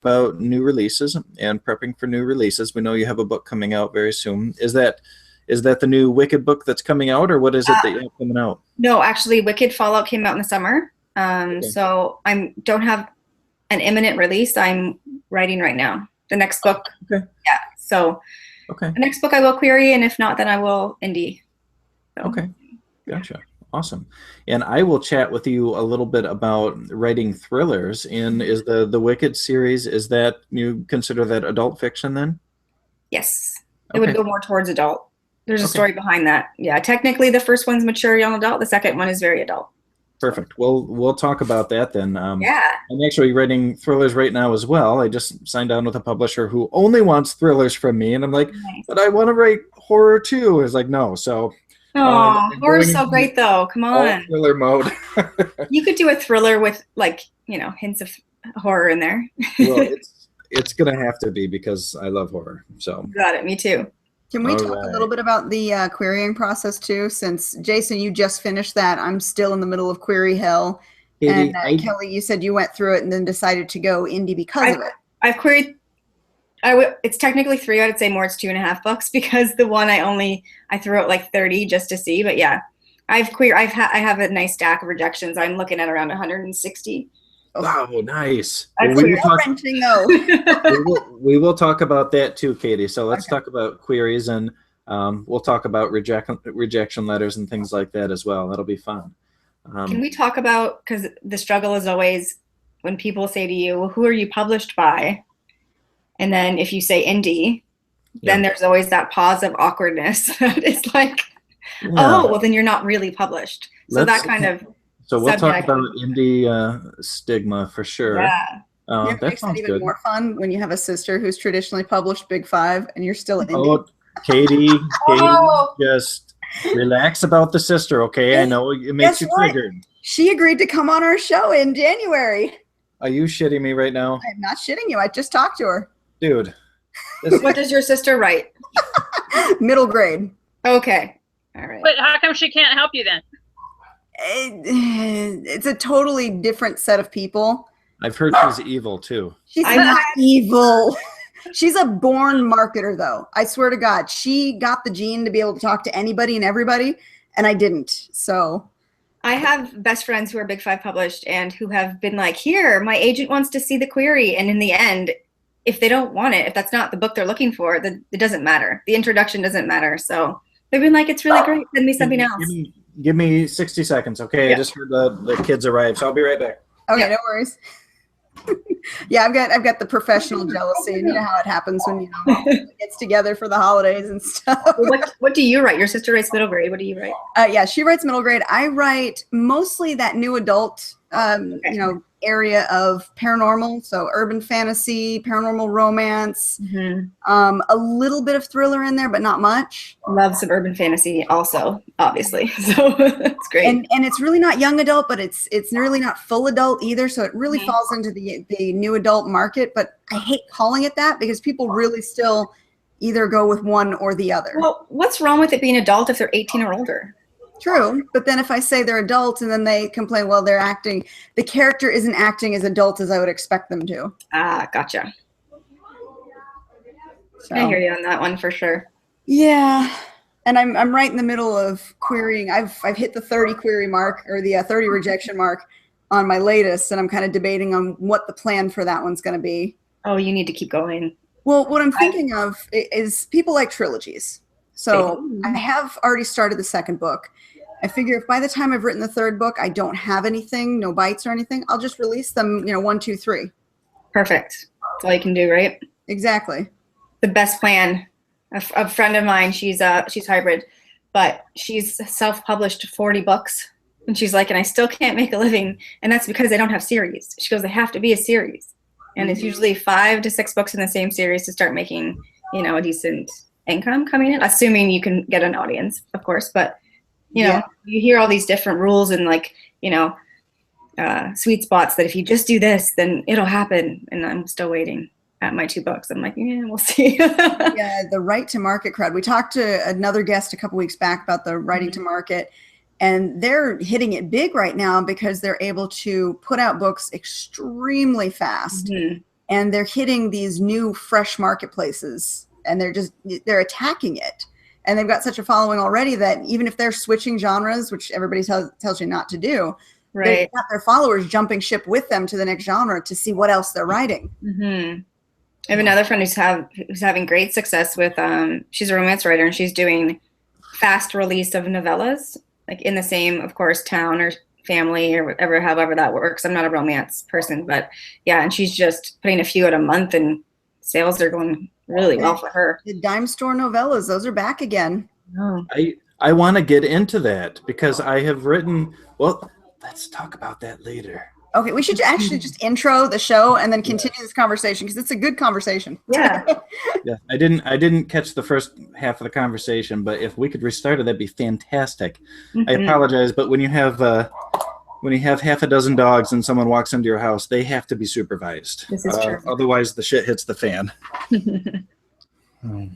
about new releases and prepping for new releases. We know you have a book coming out very soon. Is that the new Wicked book that's coming out, or what is it that you have coming out? No, actually, Wicked Fallout came out in the summer. Okay. So I don't have an imminent release. I'm writing right now. The next book, Okay. yeah. So Okay. the next book I will query, and if not, then I will indie. So. Okay. Gotcha. Awesome. And I will chat with you a little bit about writing thrillers. And is the Wicked series, is that, you consider that adult fiction then? Yes, it would Okay. go more towards adult. There's a Okay. story behind that. Yeah, technically the first one's mature young adult. The second one is very adult. Perfect. We'll talk about that then. Yeah. I'm actually writing thrillers right now as well. I just signed on with a publisher who only wants thrillers from me, and I'm like, Nice. but I want to write horror too. It's like, no. So Oh, I'm horror's going so into great though. Come all on. thriller mode. You could do a thriller with like, hints of horror in there. Well, it's gonna have to be because I love horror. So Got it. Me too. Can we All talk a little right. bit about the querying process too? Since Jason, you just finished that, I'm still in the middle of query hell. Katie, And Kelly, you said you went through it and then decided to go indie because of it. I've queried. It's technically 3. I'd say more. It's 2.5 books because the one I threw out like 30 just to see. But yeah, I have a nice stack of rejections. I'm looking at around 160. wow, nice. That's Well, we, will weird. talk, Wrenching though. we will talk about that too, Katie. So let's Okay. talk about queries, and we'll talk about rejection letters and things like that as well. That'll be fun. Can we talk about, because the struggle is always when people say to you, well, who are you published by? And then if you say indie, then there's always that pause of awkwardness. It's like, Yeah. oh, well, then you're not really published. So Let's- that kind of, So we'll talk subject. about indie stigma for sure. yeah. It That makes it sounds even good. more fun when you have a sister who's traditionally published Big Five and you're still indie. Oh, Katie, Oh. just relax about the sister, okay? I know it makes Guess you what? triggered. She agreed to come on our show in January. Are you shitting me right now? I'm not shitting you. I just talked to her. Dude. What does your sister write? Middle grade. Okay. All right. But how come she can't help you then? It's a totally different set of people. I've heard she's evil too. She's I'm- not evil. She's a born marketer, though. I swear to God, she got the gene to be able to talk to anybody and everybody, and I didn't. So I have best friends who are Big Five published and who have been like, here, my agent wants to see the query. And in the end, if they don't want it, if that's not the book they're looking for, then it doesn't matter. The introduction doesn't matter. So they've been like, it's really great. Send me something else. Give me 60 seconds, okay? I Yeah. just heard the kids arrive, so I'll be right back. okay, Yeah. no worries. Yeah, I've got the professional jealousy, and you know how it happens when it gets together for the holidays and stuff. What do you write? Your sister writes middle grade. What do you write? Yeah, she writes middle grade. I write mostly that new adult, area of paranormal, so urban fantasy, paranormal romance, a little bit of thriller in there, but not much. Love suburban fantasy also, obviously. So it's great. And it's really not young adult, but it's really not full adult either. So it really falls into the new adult market. But I hate calling it that because people really still either go with one or the other. Well, what's wrong with it being adult if they're 18 or older? True, but then if I say they're adult and then they complain, well, they're acting, the character isn't acting as adult as I would expect them to. Ah, gotcha. So, I hear you on that one for sure. yeah, and I'm right in the middle of querying. I've hit the 30 query mark or the 30 rejection mark on my latest, and I'm kind of debating on what the plan for that one's going to be. Oh, you need to keep going. Well, what I'm thinking of is people like trilogies. So I have already started the second book. I figure if by the time I've written the third book, I don't have anything, no bites or anything, I'll just release them, 1, 2, 3. Perfect. That's all you can do, right? Exactly. The best plan. A friend of mine, she's hybrid, but she's self-published 40 books. And she's like, and I still can't make a living. And that's because they don't have series. She goes, they have to be a series. And it's usually 5 to 6 books in the same series to start making, a decent income coming in, assuming you can get an audience, of course. But, you hear all these different rules and sweet spots that if you just do this, then it'll happen. And I'm still waiting at my 2 books. I'm like, yeah, we'll see. Yeah, the right to market crowd. We talked to another guest a couple weeks back about the writing to market, and they're hitting it big right now because they're able to put out books extremely fast. and they're hitting these new fresh marketplaces, and they're attacking it. And they've got such a following already that even if they're switching genres, which everybody tells you not to do, they've got their followers jumping ship with them to the next genre to see what else they're writing. Mm-hmm. I have another friend who's having great success with, she's a romance writer, and she's doing fast release of novellas, like in the same, of course, town or family or whatever, however that works. I'm not a romance person, but yeah, and she's just putting a few out a month, and sales are going really well for her. The dime store novellas, those are back again. Oh. I want to get into that because I have written, well, let's talk about that later. Okay, we should actually just intro the show and then continue this conversation because it's a good conversation. Yeah. Yeah, I didn't catch the first half of the conversation, but if we could restart it, that'd be fantastic. I apologize, but when you have half a dozen dogs and someone walks into your house, they have to be supervised. This is true. Otherwise, the shit hits the fan. All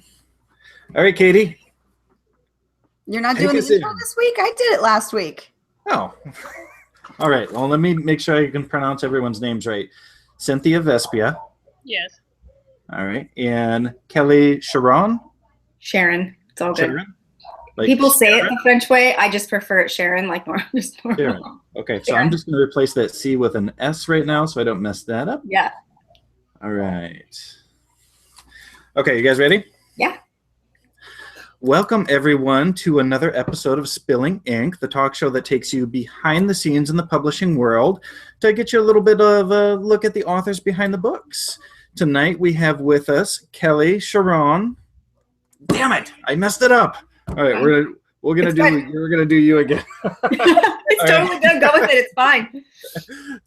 right, Katie. You're not doing the intro this week? I did it last week. Oh. All right. Well, let me make sure I can pronounce everyone's names right. Cynthia Vespia. Yes. All right. And Kelly Sharon. Sharon. It's all good. Sharon? Like People say Sharon? it the French way. I just prefer it Sharon, like more just normal. Sharon. Okay. So Sharon. I'm just going to replace that C with an S right now so I don't mess that up. Yeah. All right. Okay. You guys ready? Yeah. Welcome, everyone, to another episode of Spilling Ink, the talk show that takes you behind the scenes in the publishing world to get you a little bit of a look at the authors behind the books. Tonight, we have with us Kelly Sharon. Damn it, I messed it up. All right, we're gonna do you again. It's totally good. Go with it. It's fine.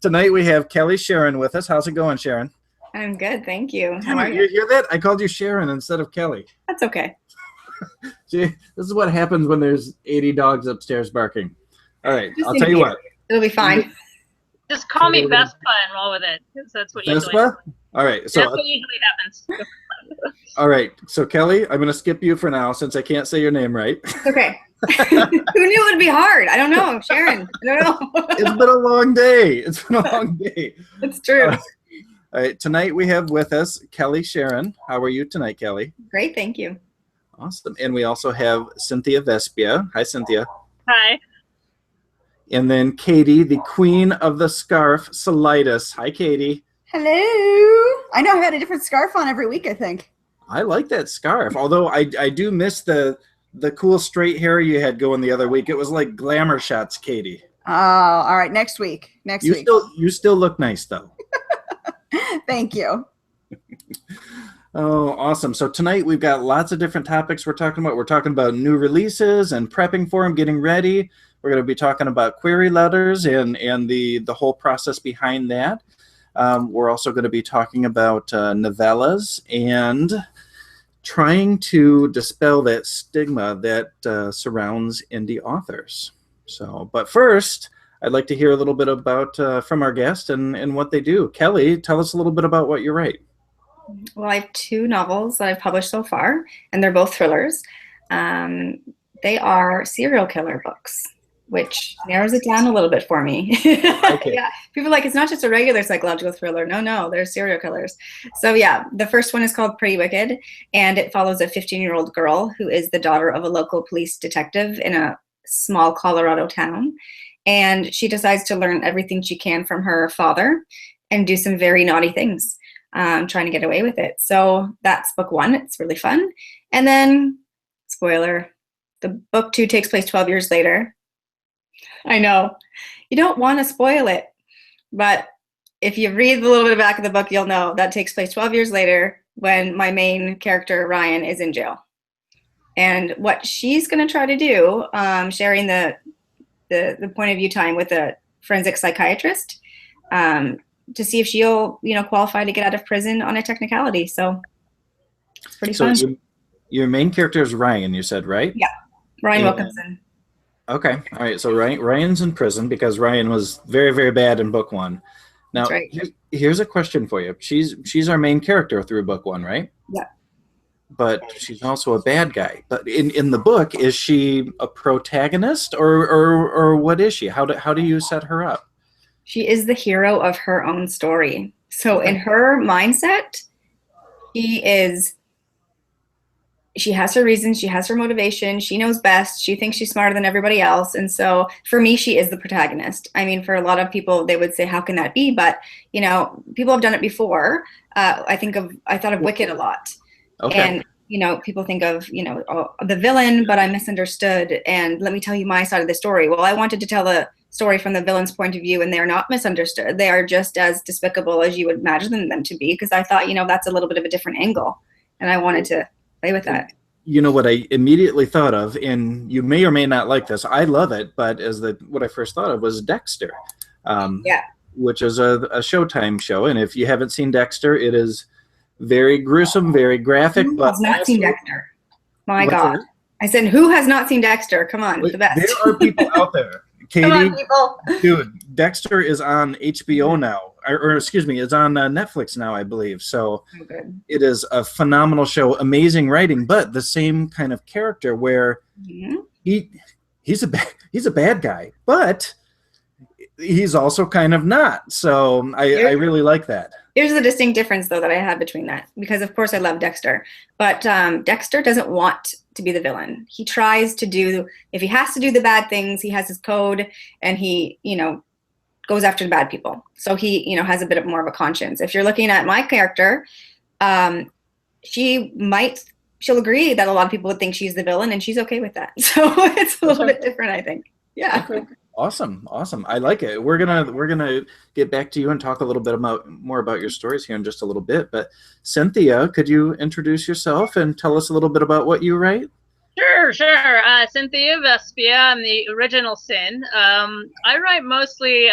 Tonight, we have Kelly Sharon with us. How's it going, Sharon? I'm good. Thank you. Damn How it, are you? you hear that? I called you Sharon instead of Kelly. That's okay. See, this is what happens when there's 80 dogs upstairs barking. All right, Just I'll tell you what. It'll be fine. Just call me Vespa and roll with it, because that's what usually Vespa? All right, so that's what usually happens. all right, so Kelly, I'm going to skip you for now since I can't say your name right. Okay. Who knew it would be hard? I don't know. Sharon. I don't know. It's been a long day. It's been a long day. It's true. All right, tonight we have with us Kelly Sharon. How are you tonight, Kelly? Great. Thank you. Awesome. And we also have Cynthia Vespia. Hi, Cynthia. Hi. And then Katie, the queen of the scarf, Solitis. Hi, Katie. Hello. I know I've had a different scarf on every week, I think. I like that scarf, although I do miss the cool straight hair you had going the other week. It was like glamour shots, Katie. Oh, all right. Next week. You still look nice, though. Thank you. Oh, awesome. So tonight we've got lots of different topics we're talking about. We're talking about new releases and prepping for them, getting ready. We're going to be talking about query letters and the whole process behind that. We're also going to be talking about novellas and trying to dispel that stigma that surrounds indie authors. So, but first, I'd like to hear a little bit about from our guest and what they do. Kelly, tell us a little bit about what you write. Well, I have 2 novels that I've published so far, and they're both thrillers. They are serial killer books, which narrows it down a little bit for me. Okay. Yeah, people are like, it's not just a regular psychological thriller. No, they're serial killers. So yeah, the first one is called Pretty Wicked, and it follows a 15-year-old girl who is the daughter of a local police detective in a small Colorado town. And she decides to learn everything she can from her father and do some very naughty things, trying to get away with it. So that's book 1. It's really fun. And then, spoiler, the book 2 takes place 12 years later. I know. You don't want to spoil it. But if you read a little bit back of the book, you'll know that takes place 12 years later when my main character, Ryan, is in jail. And what she's going to try to do, sharing the point of view time with a forensic psychiatrist, to see if she'll, qualify to get out of prison on a technicality. So it's pretty fun. So your main character is Ryan, you said, right? Yeah, Ryan Yeah. Wilkinson. Okay. All right. So Ryan's in prison because Ryan was very, very bad in book 1. Now, That's right. here's a question for you. She's our main character through book 1, right? Yeah. But she's also a bad guy. But in the book, is she a protagonist or what is she? How do you set her up? She is the hero of her own story. So in her mindset, she has her reasons, she has her motivation, she knows best, she thinks she's smarter than everybody else. And so for me, she is the protagonist. I mean, for a lot of people, they would say, how can that be? But, you know, people have done it before. I thought of Wicked a lot. Okay. And, you know, people think of, you know, the villain, but I'm misunderstood. And let me tell you my side of the story. Well, I wanted to tell the story from the villain's point of view, and they're not misunderstood. They are just as despicable as you would imagine them to be, because I thought, you know, that's a little bit of a different angle. And I wanted to play with that. You know what I immediately thought of, and you may or may not like this. I love it, but what I first thought of was Dexter, which is a Showtime show. And if you haven't seen Dexter, it is very gruesome, very graphic. Who but has not seen Dexter? My What's God. that? I said, who has not seen Dexter? Come on, the best. There are people out there. Katie, Come on, people. dude, Dexter is on HBO now, or excuse me, it's on Netflix now, I believe. So Good. it is a phenomenal show, amazing writing, but the same kind of character where he's a bad guy, but he's also kind of not. So I really like that. Here's the distinct difference, though, that I had between that, because of course I love Dexter, but Dexter doesn't want to be the villain. He tries to do, if he has to do the bad things, he has his code, and he, you know, goes after the bad people. So he, you know, has a bit of more of a conscience. If you're looking at my character, she'll agree that a lot of people would think she's the villain, and she's okay with that. So it's a little bit different, I think. Yeah. Okay. Awesome. I like it. We're gonna get back to you and talk a little bit more about your stories here in just a little bit. But Cynthia, could you introduce yourself and tell us a little bit about what you write? Sure. Cynthia Vespia. I'm the original Sin. I write mostly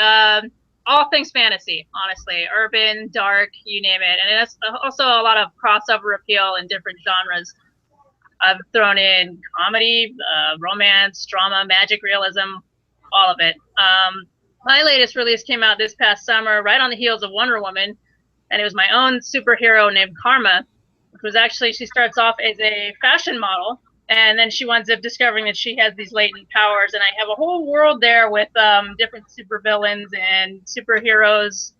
all things fantasy, honestly, urban, dark, you name it, and it's also a lot of crossover appeal in different genres. I've thrown in comedy, romance, drama, magic realism, all of it. My latest release came out this past summer, right on the heels of Wonder Woman, and it was my own superhero named Karma, which was actually, she starts off as a fashion model, and then she winds up discovering that she has these latent powers, and I have a whole world there with different supervillains and superheroes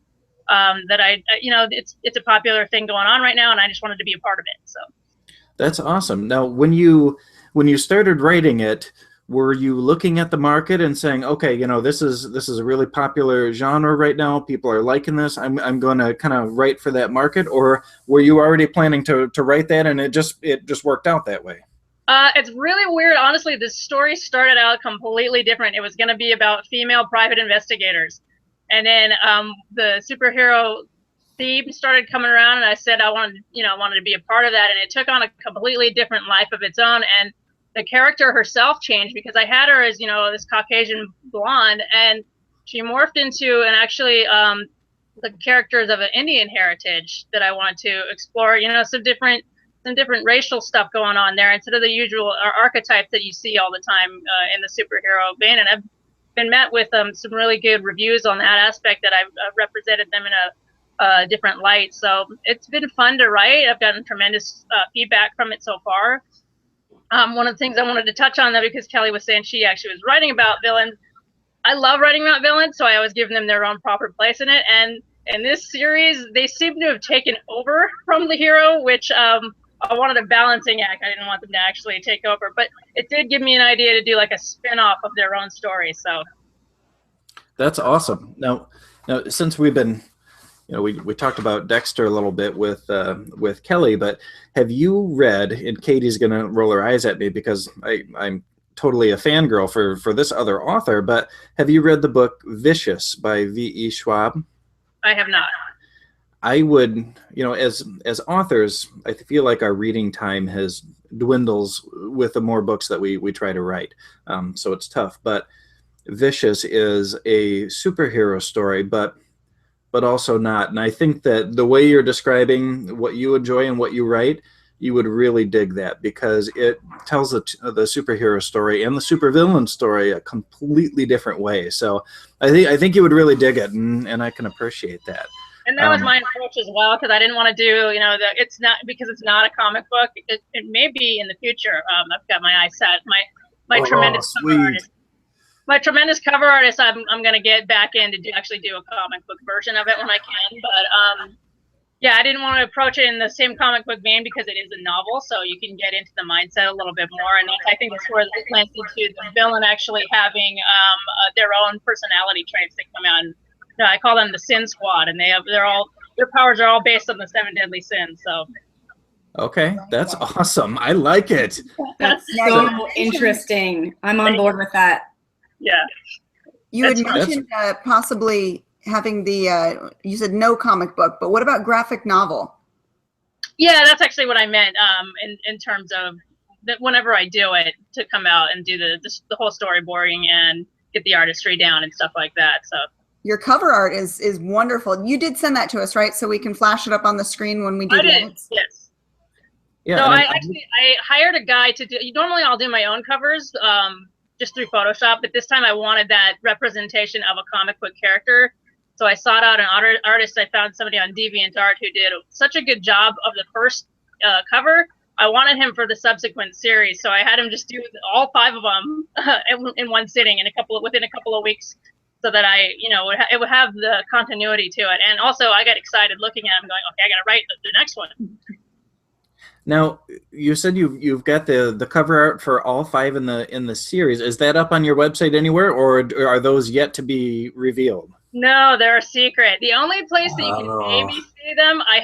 that you know, it's a popular thing going on right now, and I just wanted to be a part of it. So that's awesome. Now, when you started writing it, were you looking at the market and saying, okay, you know, this is a really popular genre right now, people are liking this, I'm going to kind of write for that market? Or were you already planning to write that and it just worked out that way? It's really weird. Honestly, this story started out completely different. It was going to be about female private investigators. And then the superhero theme started coming around, and I said I wanted to be a part of that. And it took on a completely different life of its own. And the character herself changed, because I had her as, you know, this Caucasian blonde, and she morphed into, and actually the characters of an Indian heritage that I wanted to explore, you know, some different racial stuff going on there instead of the usual archetypes that you see all the time in the superhero vein. And I've been met with some really good reviews on that aspect, that I've represented them in a different light. So it's been fun to write. I've gotten tremendous feedback from it so far. One of the things I wanted to touch on, though, because Kelly was saying she actually was writing about villains, I love writing about villains, so I always give them their own proper place in it. And in this series, they seem to have taken over from the hero, which I wanted a balancing act. I didn't want them to actually take over, but it did give me an idea to do like a spin-off of their own story. So that's awesome. Now since we've been, you know, we talked about Dexter a little bit with Kelly, but have you read, and Katie's going to roll her eyes at me because I'm totally a fangirl for this other author, but have you read the book Vicious by V.E. Schwab? I have not. I would, you know, as authors, I feel like our reading time dwindles with the more books that we try to write. So it's tough, but Vicious is a superhero story, but also not. And I think that the way you're describing what you enjoy and what you write, you would really dig that, because it tells the superhero story and the supervillain story a completely different way. So I think you would really dig it, and I can appreciate that. And that was my approach as well, because I didn't want to do, you know, it's not a comic book. It may be in the future. I've got my eyes set. My tremendous sweet. my tremendous cover artist, I'm gonna get back in to actually do a comic book version of it when I can. But yeah, I didn't want to approach it in the same comic book vein because it is a novel, so you can get into the mindset a little bit more. And I think that's where it lands into the villain actually having their own personality traits that come out. And, I call them the Sin Squad, and their powers are all based on the 7 deadly sins. So. Okay, that's awesome. I like it. That's so interesting. I'm on board with that. Yeah. You had mentioned possibly having the, you said no comic book, but what about graphic novel? Yeah, that's actually what I meant in terms of that whenever I do it to come out and do the whole storyboarding and get the artistry down and stuff like that. So. Your cover art is wonderful. You did send that to us, right? So we can flash it up on the screen when we do it. Yes. Yeah. So I hired a guy to do. Normally I'll do my own covers just through Photoshop, but this time I wanted that representation of a comic book character. So I sought out an artist. I found somebody on DeviantArt who did such a good job of the first cover. I wanted him for the subsequent series, so I had him just do all 5 of them in one sitting within a couple of weeks. So that it would have the continuity to it. And also I got excited looking at him going, okay, I got to write the next one. Now, you said you've got the cover art for all 5 in the series. Is that up on your website anywhere, or are those yet to be revealed? No, they're a secret. The only place that you can maybe see them, I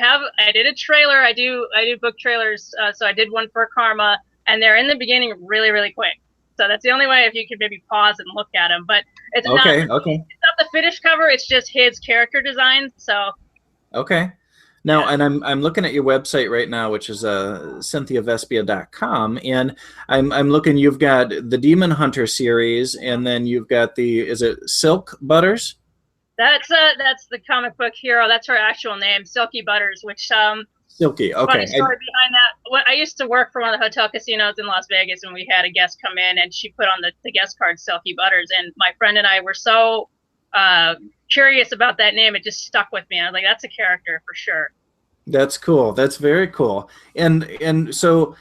did a trailer. I do book trailers. So I did one for Karma, and they're in the beginning really, really quick. So that's the only way if you could maybe pause and look at them. But it's not the finished cover. It's just his character design. So. Okay. Now, and I'm looking at your website right now, which is CynthiaVespia.com, and I'm looking. You've got the Demon Hunter series, and then you've got is it Silk Butters? That's the comic book hero. That's her actual name, Silky Butters, which Silky. Okay. Funny story behind that. I used to work for one of the hotel casinos in Las Vegas, and we had a guest come in, and she put on the guest card Silky Butters. And my friend and I were so curious about that name, it just stuck with me. I was like, that's a character for sure. That's cool. That's very cool. And so,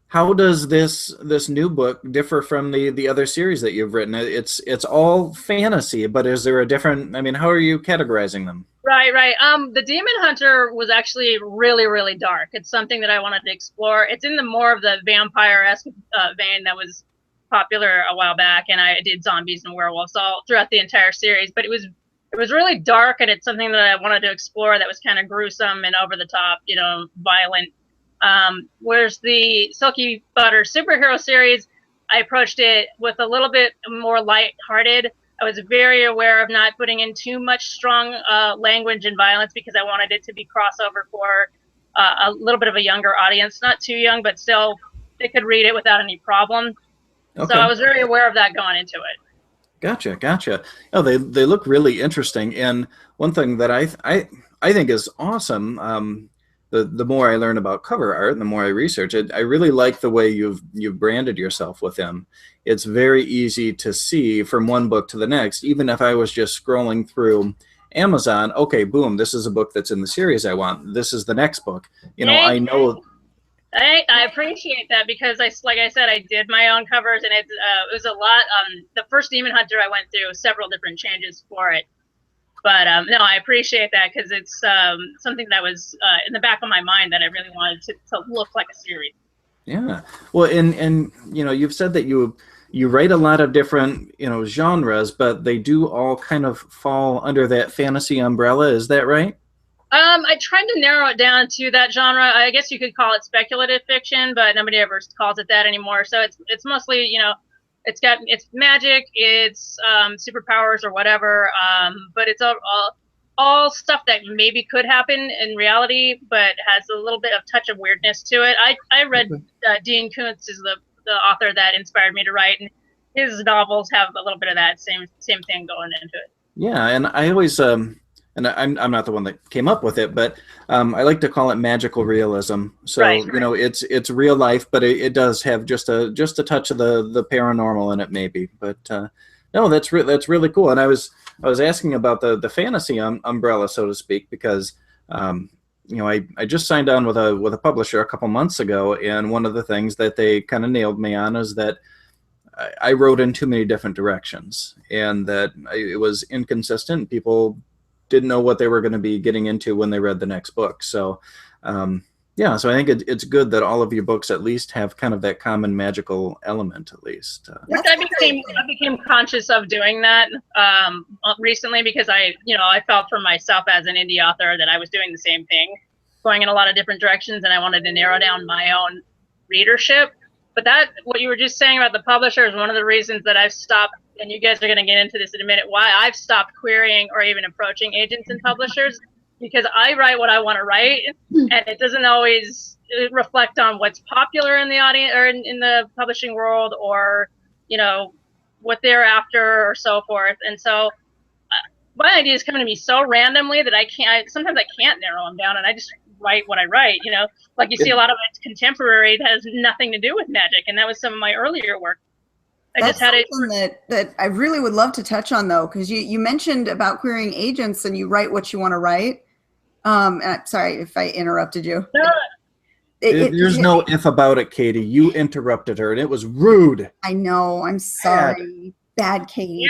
how does this new book differ from the other series that you've written? It's all fantasy, but is there a different? I mean, how are you categorizing them? Right. The Demon Hunter was actually really, really dark. It's something that I wanted to explore. It's in the more of the vampire-esque vein that was popular a while back, and I did zombies and werewolves all throughout the entire series. But it was really dark, and it's something that I wanted to explore that was kind of gruesome and over the top, violent. Whereas the Silky Butter superhero series, I approached it with a little bit more lighthearted. I was very aware of not putting in too much strong language and violence because I wanted it to be crossover for a little bit of a younger audience, not too young, but still they could read it without any problem. Okay. So I was very aware of that going into it. Gotcha. Oh, they look really interesting. And one thing that I think is awesome, the more I learn about cover art and the more I research it, I really like the way you've branded yourself with them. It's very easy to see from one book to the next. Even if I was just scrolling through Amazon, okay, boom, this is a book that's in the series I want. This is the next book. I know. I appreciate that because like I said, I did my own covers, and it was a lot. The first Demon Hunter, I went through several different changes for it. But no, I appreciate that because it's something that was in the back of my mind that I really wanted to look like a series. Yeah. Well, and you've said that you write a lot of different genres, but they do all kind of fall under that fantasy umbrella. Is that right? I tried to narrow it down to that genre. I guess you could call it speculative fiction, but nobody ever calls it that anymore. So it's mostly it's magic, it's superpowers or whatever, but it's all stuff that maybe could happen in reality, but has a little bit of touch of weirdness to it. I read Dean Koontz is the author that inspired me to write, and his novels have a little bit of that same thing going into it. Yeah, and I always and I'm not the one that came up with it, but I like to call it magical realism. So right. It's real life, but it does have just a touch of the paranormal in it, maybe. But no, that's really cool. And I was asking about the fantasy umbrella, so to speak, because I just signed on with a publisher a couple months ago, and one of the things that they kind of nailed me on is that I wrote in too many different directions, and that it was inconsistent. People didn't know what they were going to be getting into when they read the next book. So yeah, so I think it's good that all of your books at least have kind of that common magical element, at least. I became conscious of doing that recently, because I felt for myself as an indie author that I was doing the same thing, going in a lot of different directions, and I wanted to narrow down my own readership. But what you were just saying about the publisher is one of the reasons that I've stopped, and you guys are going to get into this in a minute, why I've stopped querying or even approaching agents and publishers, because I write what I want to write, and it doesn't always reflect on what's popular in the audience or in the publishing world, or what they're after, or so forth. And so my ideas come to me so randomly that sometimes I can't narrow them down, and I just write what I write. Like you see a lot of it's contemporary, that has nothing to do with magic, and that was some of my earlier work. That's something that I really would love to touch on, though, because you mentioned about querying agents and you write what you want to write. Sorry if I interrupted you. No. There's no if about it, Katie. You interrupted her, and it was rude. I know. I'm sorry. Bad Katie.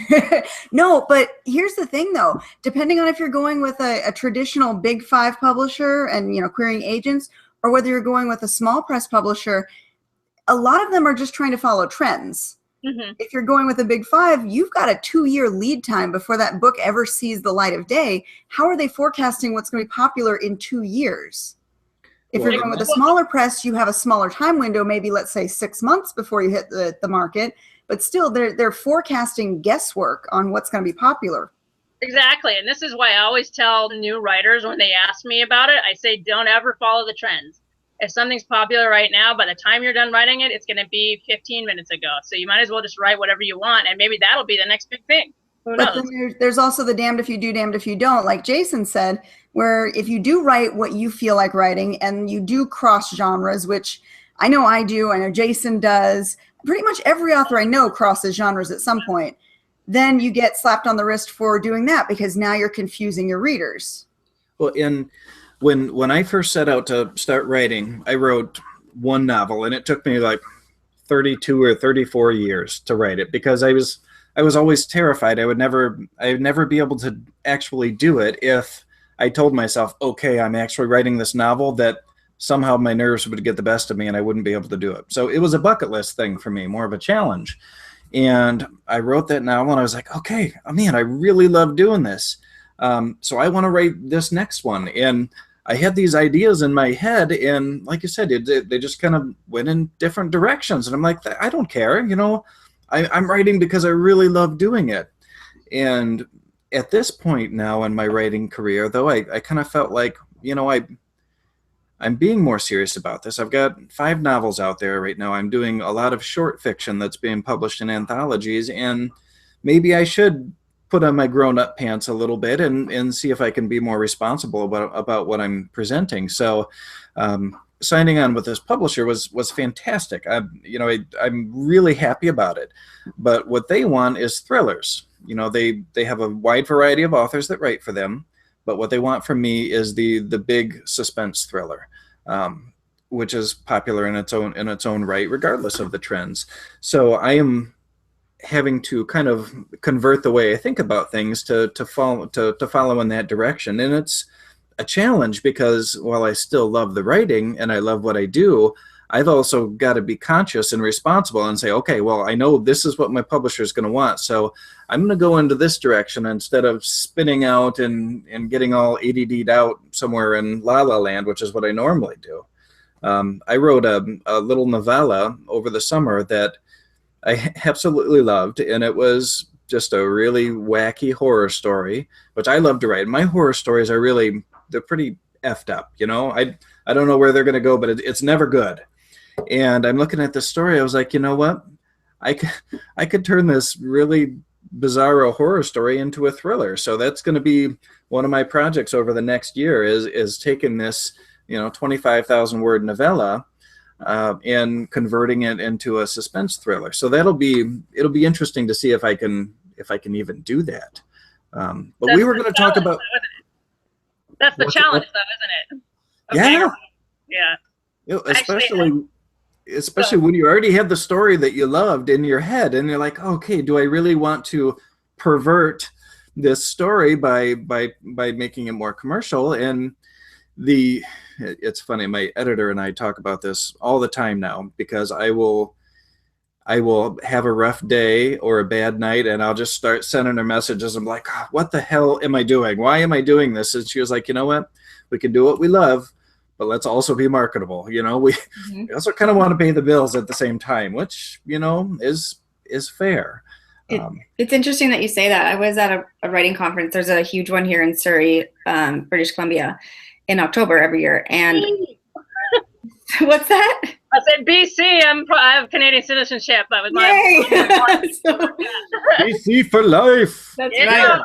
Bad. No, but here's the thing, though. Depending on if you're going with a traditional big 5 publisher and querying agents, or whether you're going with a small press publisher, a lot of them are just trying to follow trends. Mm-hmm. If you're going with a big 5, you've got a 2-year lead time before that book ever sees the light of day. How are they forecasting what's going to be popular in 2 years? If you're going with a smaller press, you have a smaller time window, maybe let's say 6 months before you hit the market, but still they're forecasting guesswork on what's going to be popular. Exactly. And this is why I always tell new writers when they ask me about it, I say, don't ever follow the trends. If something's popular right now, by the time you're done writing it, it's going to be 15 minutes ago. So you might as well just write whatever you want, and maybe that'll be the next big thing. Who knows? But then there's also the damned if you do, damned if you don't, like Jason said, where if you do write what you feel like writing and you do cross genres, which I know I do, I know Jason does, pretty much every author I know crosses genres at some point, then you get slapped on the wrist for doing that, because now you're confusing your readers. Well, when I first set out to start writing, I wrote one novel, and it took me like 32 or 34 years to write it, because I was always terrified I would never be able to actually do it if I told myself, okay, I'm actually writing this novel, that somehow my nerves would get the best of me and I wouldn't be able to do it. So it was a bucket list thing for me, more of a challenge. And I wrote that novel, and I was like, okay, oh man, I really love doing this. So I want to write this next one. And I had these ideas in my head, and like you said, they just kind of went in different directions. And I'm like, I don't care. I'm writing because I really love doing it. And at this point now in my writing career, though, I kind of felt like, I'm being more serious about this. I've got 5 novels out there right now. I'm doing a lot of short fiction that's being published in anthologies, and maybe I should put on my grown-up pants a little bit and see if I can be more responsible about what I'm presenting. So signing on with this publisher was fantastic. I'm really happy about it. But what they want is thrillers. They have a wide variety of authors that write for them, but what they want from me is the big suspense thriller, which is popular in its own right, regardless of the trends. So I am having to kind of convert the way I think about things to follow in that direction. And it's a challenge, because while I still love the writing and I love what I do, I've also got to be conscious and responsible and say, okay, well, I know this is what my publisher is going to want, so I'm going to go into this direction instead of spinning out and getting all ADD'd out somewhere in La La Land, which is what I normally do. I wrote a little novella over the summer that I absolutely loved, and it was just a really wacky horror story, which I love to write. My horror stories are they're pretty effed up, I don't know where they're going to go, but it's never good. And I'm looking at this story, I was like, you know what? I could turn this really bizarro horror story into a thriller. So that's going to be one of my projects over the next year is taking this, 25,000 word novella and converting it into a suspense thriller. So it'll be interesting to see if I can even do that. But we were going to talk about. That's the challenge, though, isn't it? Okay. Yeah. Yeah. Especially especially when you already had the story that you loved in your head, and you're like, okay, do I really want to pervert this story by making it more commercial? And it's funny, my editor and I talk about this all the time now, because I will have a rough day or a bad night, and I'll just start sending her messages. I'm like, oh, what the hell am I doing? Why am I doing this? And she was like, you know what? We can do what we love, but let's also be marketable. You know, we also kind of want to pay the bills at the same time, which, you know, is fair. It's interesting that you say that. I was at a writing conference. There's a huge one here in Surrey, British Columbia, in October every year. And what's that? I said BC. I have Canadian citizenship. That was my BC for life. That's right.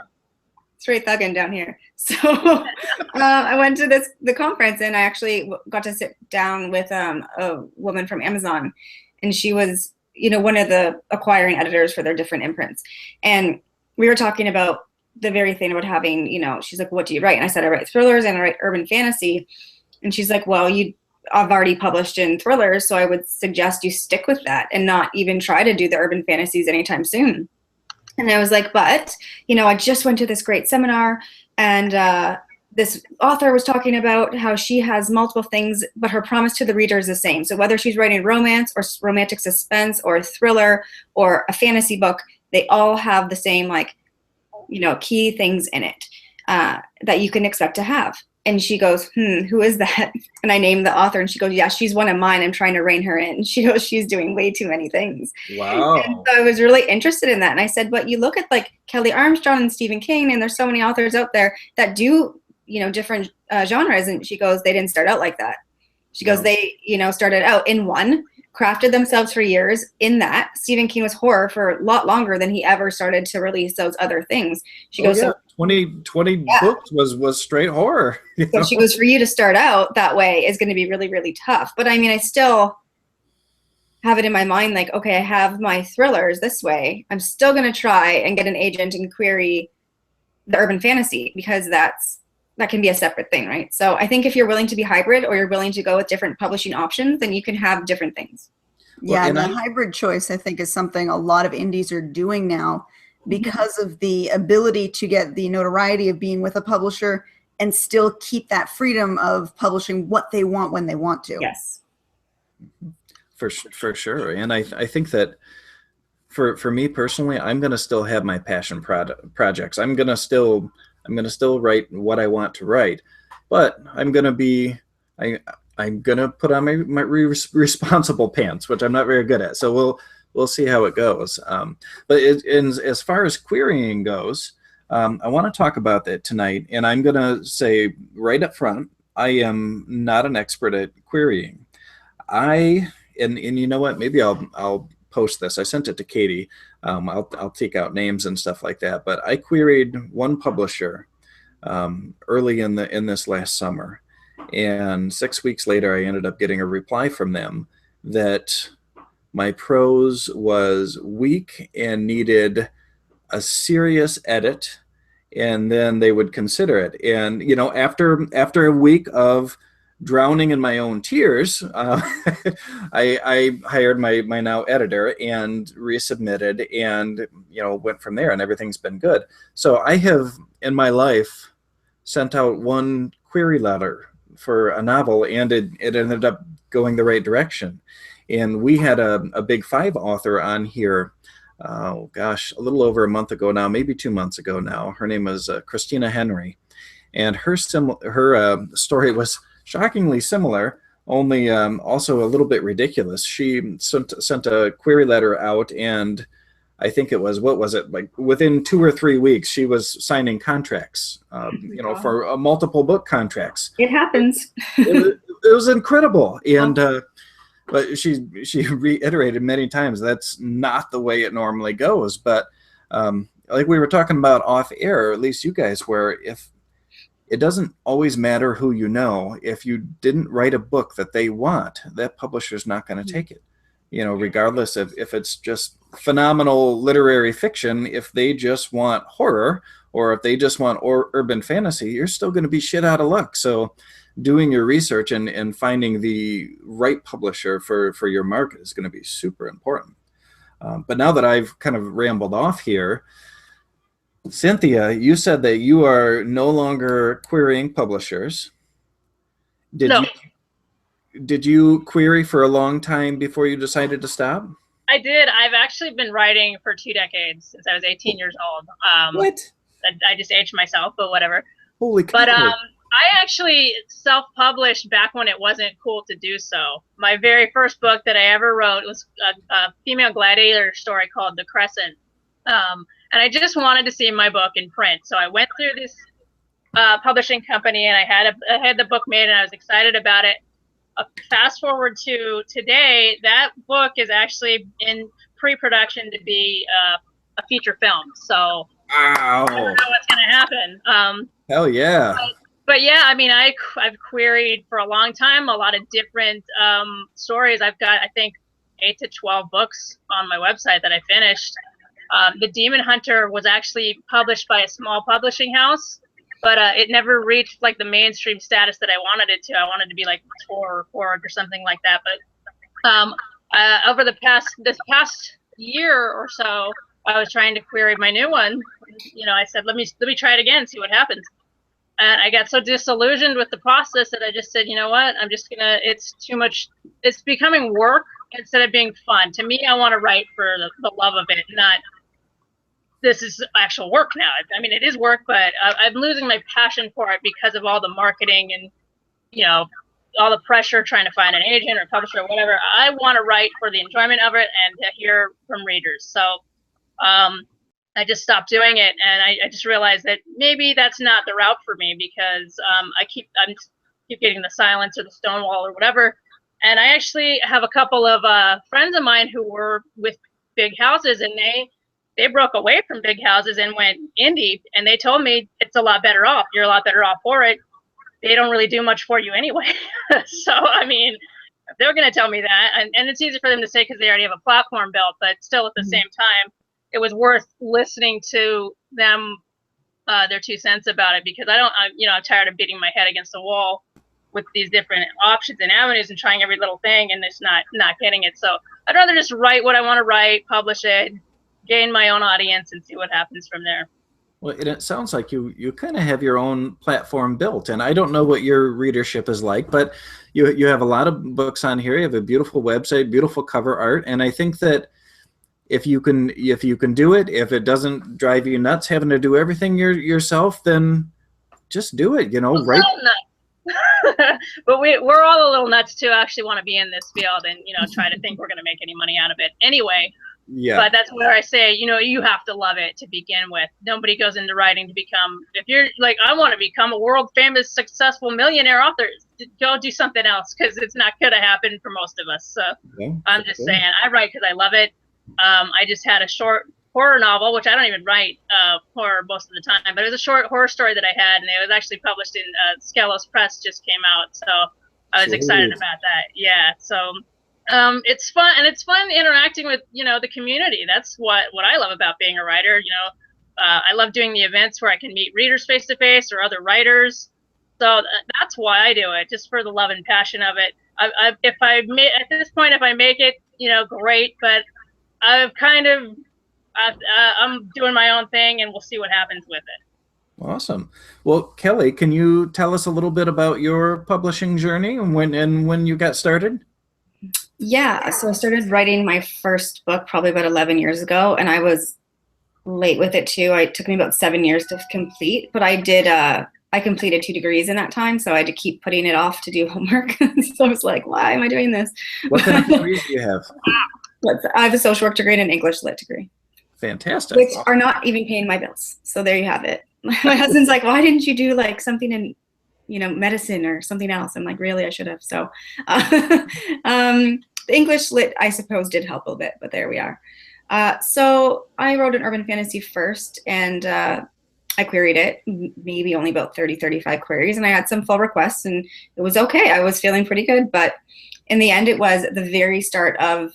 Straight thugging down here. So I went to the conference, and I actually got to sit down with a woman from Amazon, and she was, you know, one of the acquiring editors for their different imprints. And we were talking about the very thing about having, you know, she's like, what do you write? And I said, I write thrillers and I write urban fantasy. And she's like, well, I've already published in thrillers, so I would suggest you stick with that and not even try to do the urban fantasies anytime soon. And I was like, but, you know, I just went to this great seminar, and this author was talking about how she has multiple things, but her promise to the reader is the same. So whether she's writing romance or romantic suspense or a thriller or a fantasy book, they all have the same, like, you know, key things in it that you can expect to have. And she goes, who is that? And I named the author, and she goes, yeah, she's one of mine. I'm trying to rein her in. She goes, she's doing way too many things. Wow. And so I was really interested in that. And I said, but you look at like Kelly Armstrong and Stephen King, and there's so many authors out there that do, you know, different genres. And she goes, they didn't start out like that. She goes, they, you know, started out in one, crafted themselves for years in that. Stephen King was horror for a lot longer than he ever started to release those other things. She goes, so 20 books was straight horror. So she goes, for you to start out that way is going to be really, really tough. But I mean, I still have it in my mind, like, okay, I have my thrillers this way. I'm still going to try and get an agent and query the urban fantasy, because that can be a separate thing, right? So I think if you're willing to be hybrid, or you're willing to go with different publishing options, then you can have different things. Yeah, the hybrid choice, I think, is something a lot of indies are doing now, because of the ability to get the notoriety of being with a publisher and still keep that freedom of publishing what they want when they want to. Yes. For sure. And I think that for me personally, I'm going to still have my passion projects. I'm going to still write what I want to write, but I'm going to put on my responsible pants, which I'm not very good at. So we'll see how it goes. But as far as querying goes, I want to talk about that tonight. And I'm going to say right up front, I am not an expert at querying. And you know what? Maybe I'll post this. I sent it to Katie. I'll take out names and stuff like that. But I queried one publisher early in this last summer. And 6 weeks later, I ended up getting a reply from them that my prose was weak and needed a serious edit, and then they would consider it. And, you know, after a week of drowning in my own tears, I hired my now editor and resubmitted, and, you know, went from there, and everything's been good. So I have in my life sent out one query letter for a novel, and it ended up going the right direction. And we had a Big Five author on here, oh gosh, a little over a month ago now, maybe 2 months ago now. Her name is Christina Henry, and her story was shockingly similar, only also a little bit ridiculous. She sent a query letter out, and I think it was, what was it, like within 2 or 3 weeks, she was signing contracts, you know, for multiple book contracts. It happens. it was incredible. And but she reiterated many times that's not the way it normally goes. But like we were talking about off air, or at least you guys were, if it doesn't always matter who you know, if you didn't write a book that they want, that publisher's not going to take it. You know, regardless of if it's just phenomenal literary fiction, if they just want horror, or if they just want urban fantasy, you're still going to be shit out of luck. So doing your research and finding the right publisher for your market is going to be super important. But now that I've kind of rambled off here, Cynthia, you said that you are no longer querying publishers. No. Did you query for a long time before you decided to stop? I did. I've actually been writing for 2 decades since I was 18 years old. What? I just aged myself, but whatever. Holy cow. But I actually self-published back when it wasn't cool to do so. My very first book that I ever wrote was a female gladiator story called The Crescent. And I just wanted to see my book in print. So I went through this publishing company, and I had the book made, and I was excited about it. Fast forward to today, that book is actually in pre-production to be a feature film. So wow. I don't know what's going to happen. Hell yeah. But yeah, I mean, I've queried for a long time a lot of different stories. I've got, I think, 8 to 12 books on my website that I finished. The Demon Hunter was actually published by a small publishing house, but it never reached like the mainstream status that I wanted it to. I wanted to be like Tor or something like that. But over this past year or so, I was trying to query my new one. You know, I said, let me try it again, see what happens. And I got so disillusioned with the process that I just said, you know what, it's too much. It's becoming work instead of being fun. To me, I want to write for the love of it, not this is actual work now. I mean, it is work, but I'm losing my passion for it because of all the marketing and, you know, all the pressure trying to find an agent or publisher or whatever. I want to write for the enjoyment of it and to hear from readers. So I just stopped doing it, and I just realized that maybe that's not the route for me because I keep getting the silence or the stonewall or whatever. And I actually have a couple of friends of mine who were with big houses, and they broke away from big houses and went indie, and they told me it's a lot better off. You're a lot better off for it. They don't really do much for you anyway. So, I mean, if they're going to tell me that, and it's easy for them to say because they already have a platform built, but still at the same time, it was worth listening to them, their 2 cents about it, because I'm tired of beating my head against the wall with these different options and avenues and trying every little thing and just not getting it. So I'd rather just write what I want to write, publish it, gain my own audience, and see what happens from there. Well, it sounds like you kind of have your own platform built, and I don't know what your readership is like, but you have a lot of books on here. You have a beautiful website, beautiful cover art, and I think that if you can do it, if it doesn't drive you nuts having to do everything yourself, then just do it. You know, right? But we're all a little nuts to actually want to be in this field and try to think we're going to make any money out of it anyway. Yeah. But that's where I say, you have to love it to begin with. Nobody goes into writing to become, if you're like, I want to become a world famous, successful millionaire author, go do something else, because it's not going to happen for most of us. So okay. I'm just saying, I write because I love it. I just had a short horror novel, which I don't even write horror most of the time, but it was a short horror story that I had, and it was actually published in Skelos Press, just came out. So I was excited about that. Yeah. So it's fun, and it's fun interacting with the community. That's what I love about being a writer. I love doing the events where I can meet readers face to face or other writers. So that's why I do it, just for the love and passion of it. At this point, if I make it, great. But I'm doing my own thing, and we'll see what happens with it. Awesome. Well, Kelly, can you tell us a little bit about your publishing journey and when you got started? Yeah, so I started writing my first book probably about 11 years ago, and I was late with it too. It took me about 7 years to complete, but I completed 2 degrees in that time, so I had to keep putting it off to do homework. So I was like, why am I doing this? What kind of degrees do you have? I have a social work degree and an English lit degree. Fantastic. Which are not even paying my bills. So there you have it. My husband's like, why didn't you do like something in medicine or something else? I'm like, really, I should have. So the English lit, I suppose, did help a little bit, but there we are. So I wrote an urban fantasy first, and I queried it, maybe only about 30, 35 queries, and I had some full requests, and it was okay. I was feeling pretty good, but in the end, it was the very start of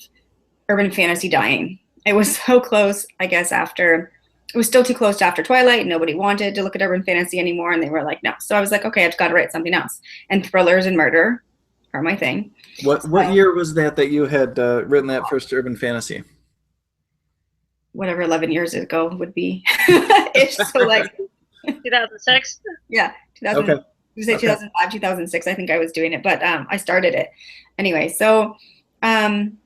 urban fantasy dying. It was so close, I guess, after it was still too close to after Twilight. Nobody wanted to look at urban fantasy anymore, and they were like, no. So I was like, okay, I've got to write something else. And thrillers and murder are my thing. What year was that you had written that first urban fantasy? Whatever 11 years ago would be. Ish. So like 2006. Yeah, 2000. Okay. You say 2005, 2006. I think I was doing it, but I started it anyway. So maybe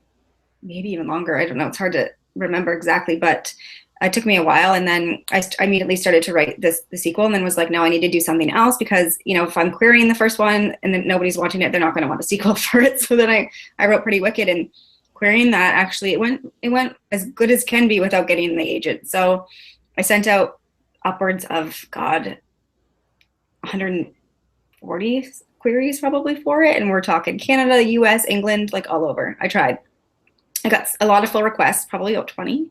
even longer. I don't know. It's hard to remember exactly, but it took me a while. And then I immediately started to write the sequel, and then was like, no, I need to do something else, because, you know, if I'm querying the first one and then nobody's watching it, they're not going to want a sequel for it. So then I wrote Pretty Wicked, and querying that, actually, it went as good as can be without getting the agent. So I sent out upwards of 140 queries probably for it, and we're talking Canada, US, England, like all over. I tried. I got a lot of full requests, probably about 20,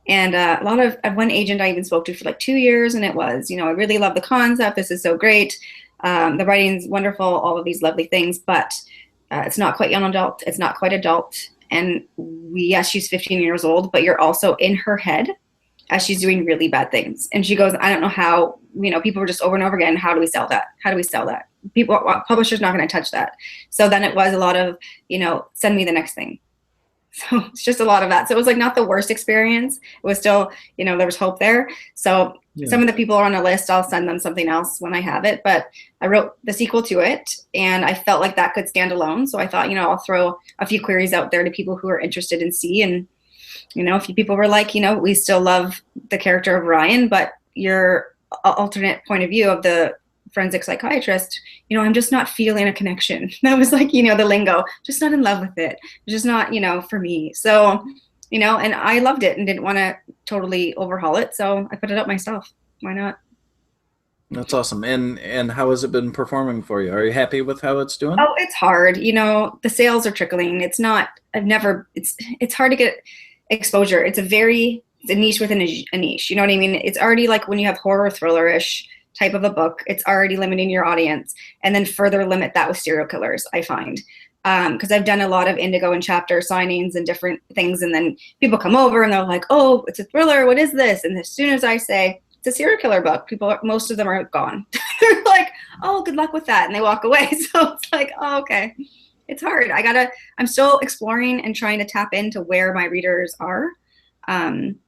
and a lot of one agent I even spoke to for like 2 years, and it was, you know, I really love the concept, this is so great, the writing's wonderful, all of these lovely things, but it's not quite young adult, it's not quite adult, and yes, she's 15 years old, but you're also in her head as she's doing really bad things. And she goes, I don't know how, you know, people were just over and over again, how do we sell that? How do we sell that? People, publishers not going to touch that. So then it was a lot of, you know, send me the next thing. So it's just a lot of that. So it was like not the worst experience. It was still, you know, there was hope there. So some of the people are on a list, I'll send them something else when I have it. But I wrote the sequel to it, and I felt like that could stand alone. So I thought, you know, I'll throw a few queries out there to people who are interested in C. And, you know, a few people were like, you know, we still love the character of Ryan, but your alternate point of view of the forensic psychiatrist, you know, I'm just not feeling a connection. That was like, you know, the lingo, just not in love with it. Just not, you know, for me. So, you know, and I loved it and didn't want to totally overhaul it. So I put it up myself. Why not? That's awesome. And how has it been performing for you? Are you happy with how it's doing? Oh, it's hard. You know, the sales are trickling. It's not, it's hard to get exposure. It's a niche within a niche. You know what I mean? It's already like when you have horror thriller-ish type of a book, it's already limiting your audience, and then further limit that with serial killers, I find. Because I've done a lot of Indigo and chapter signings and different things, and then people come over and they're like, oh, it's a thriller, what is this? And as soon as I say it's a serial killer book, most of them are gone. They're like, oh, good luck with that, and they walk away. So it's like, oh, okay. It's hard. I'm still exploring and trying to tap into where my readers are. I'm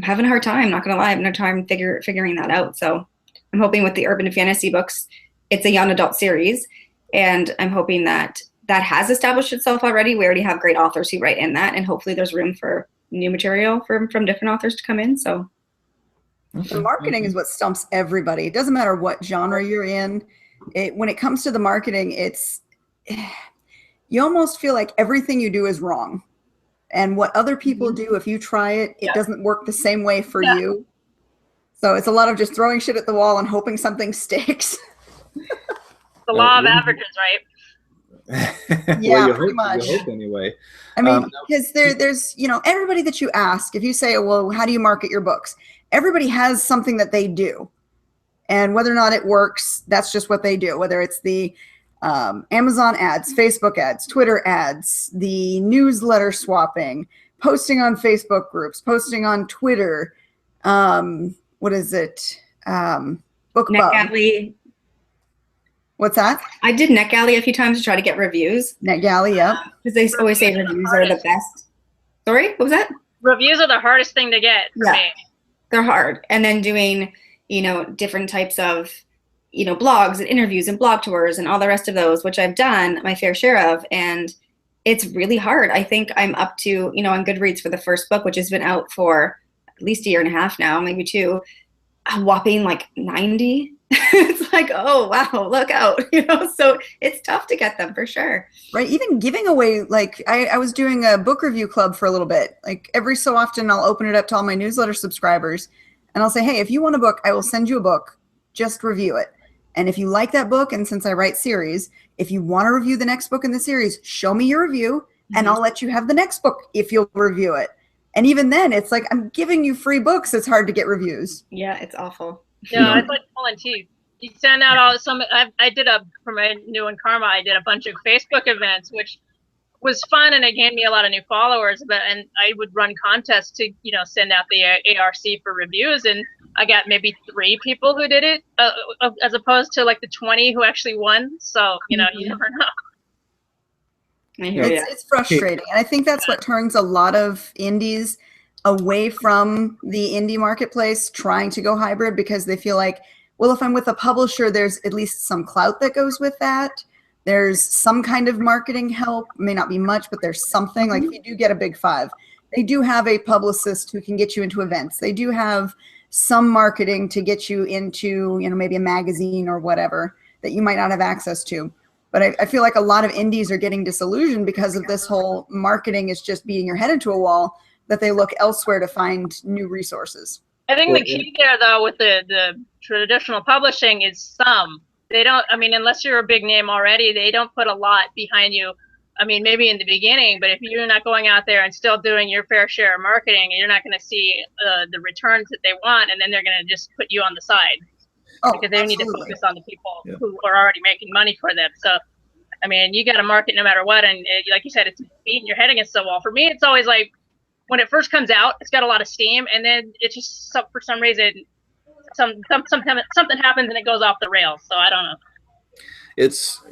having a hard time, not gonna lie, I'm having a hard time figuring that out. So I'm hoping with the urban fantasy books, it's a young adult series, and I'm hoping that has established itself already. We already have great authors who write in that, and hopefully there's room for new material from different authors to come in. So the marketing is what stumps everybody. It doesn't matter what genre you're in. When it comes to the marketing, you almost feel like everything you do is wrong. And what other people do, if you try it, it doesn't work the same way for you. So it's a lot of just throwing shit at the wall and hoping something sticks. The law of averages, right? Yeah, well, pretty much. You hope anyway. I mean, because there's, you know, everybody that you ask, if you say, well, how do you market your books? Everybody has something that they do. And whether or not it works, that's just what they do. Whether it's the Amazon ads, Facebook ads, Twitter ads, the newsletter swapping, posting on Facebook groups, posting on Twitter, what is it? BookBub. NetGalley. What's that? I did NetGalley a few times to try to get reviews. NetGalley, yep. Because they always say reviews are the best. Sorry, what was that? Reviews are the hardest thing to get for me. They're hard. And then doing, you know, different types of, you know, blogs and interviews and blog tours and all the rest of those, which I've done my fair share of. And it's really hard. I think I'm up to, you know, on Goodreads for the first book, which has been out for at least a year and a half now, maybe 2, a whopping like 90. It's like, oh, wow, look out, you know, so it's tough to get them for sure. Right. Even giving away, like I was doing a book review club for a little bit. Like every so often I'll open it up to all my newsletter subscribers and I'll say, hey, if you want a book, I will send you a book, just review it. And if you like that book, and since I write series, if you want to review the next book in the series, show me your review and I'll let you have the next book if you'll review it. And even then it's like, I'm giving you free books. It's hard to get reviews. Yeah, it's awful. Yeah, it's like pulling teeth. You send out I did for my new and Karma, I did a bunch of Facebook events, which was fun, and it gained me a lot of new followers. And I would run contests to, send out the ARC for reviews, and I got maybe 3 people who did it, as opposed to like the 20 who actually won. So, you never know. It's frustrating. And I think that's what turns a lot of indies away from the indie marketplace trying to go hybrid, because they feel like, well, if I'm with a publisher, there's at least some clout that goes with that. There's some kind of marketing help, may not be much, but there's something. Like if you do get a big 5, they do have a publicist who can get you into events. They do have some marketing to get you into, maybe a magazine or whatever that you might not have access to. But I feel like a lot of indies are getting disillusioned because of this whole marketing is just beating your head into a wall, that they look elsewhere to find new resources. I think the key there, though, with the traditional publishing is they don't, unless you're a big name already, they don't put a lot behind you. Maybe in the beginning, but if you're not going out there and still doing your fair share of marketing, you're not going to see the returns that they want, and then they're going to just put you on the side. Because they need to focus on the people who are already making money for them. So, you got to market no matter what. And like you said, it's beating your head against the wall. For me, it's always like when it first comes out, it's got a lot of steam, and then it just for some reason something happens and it goes off the rails. So I don't know. It's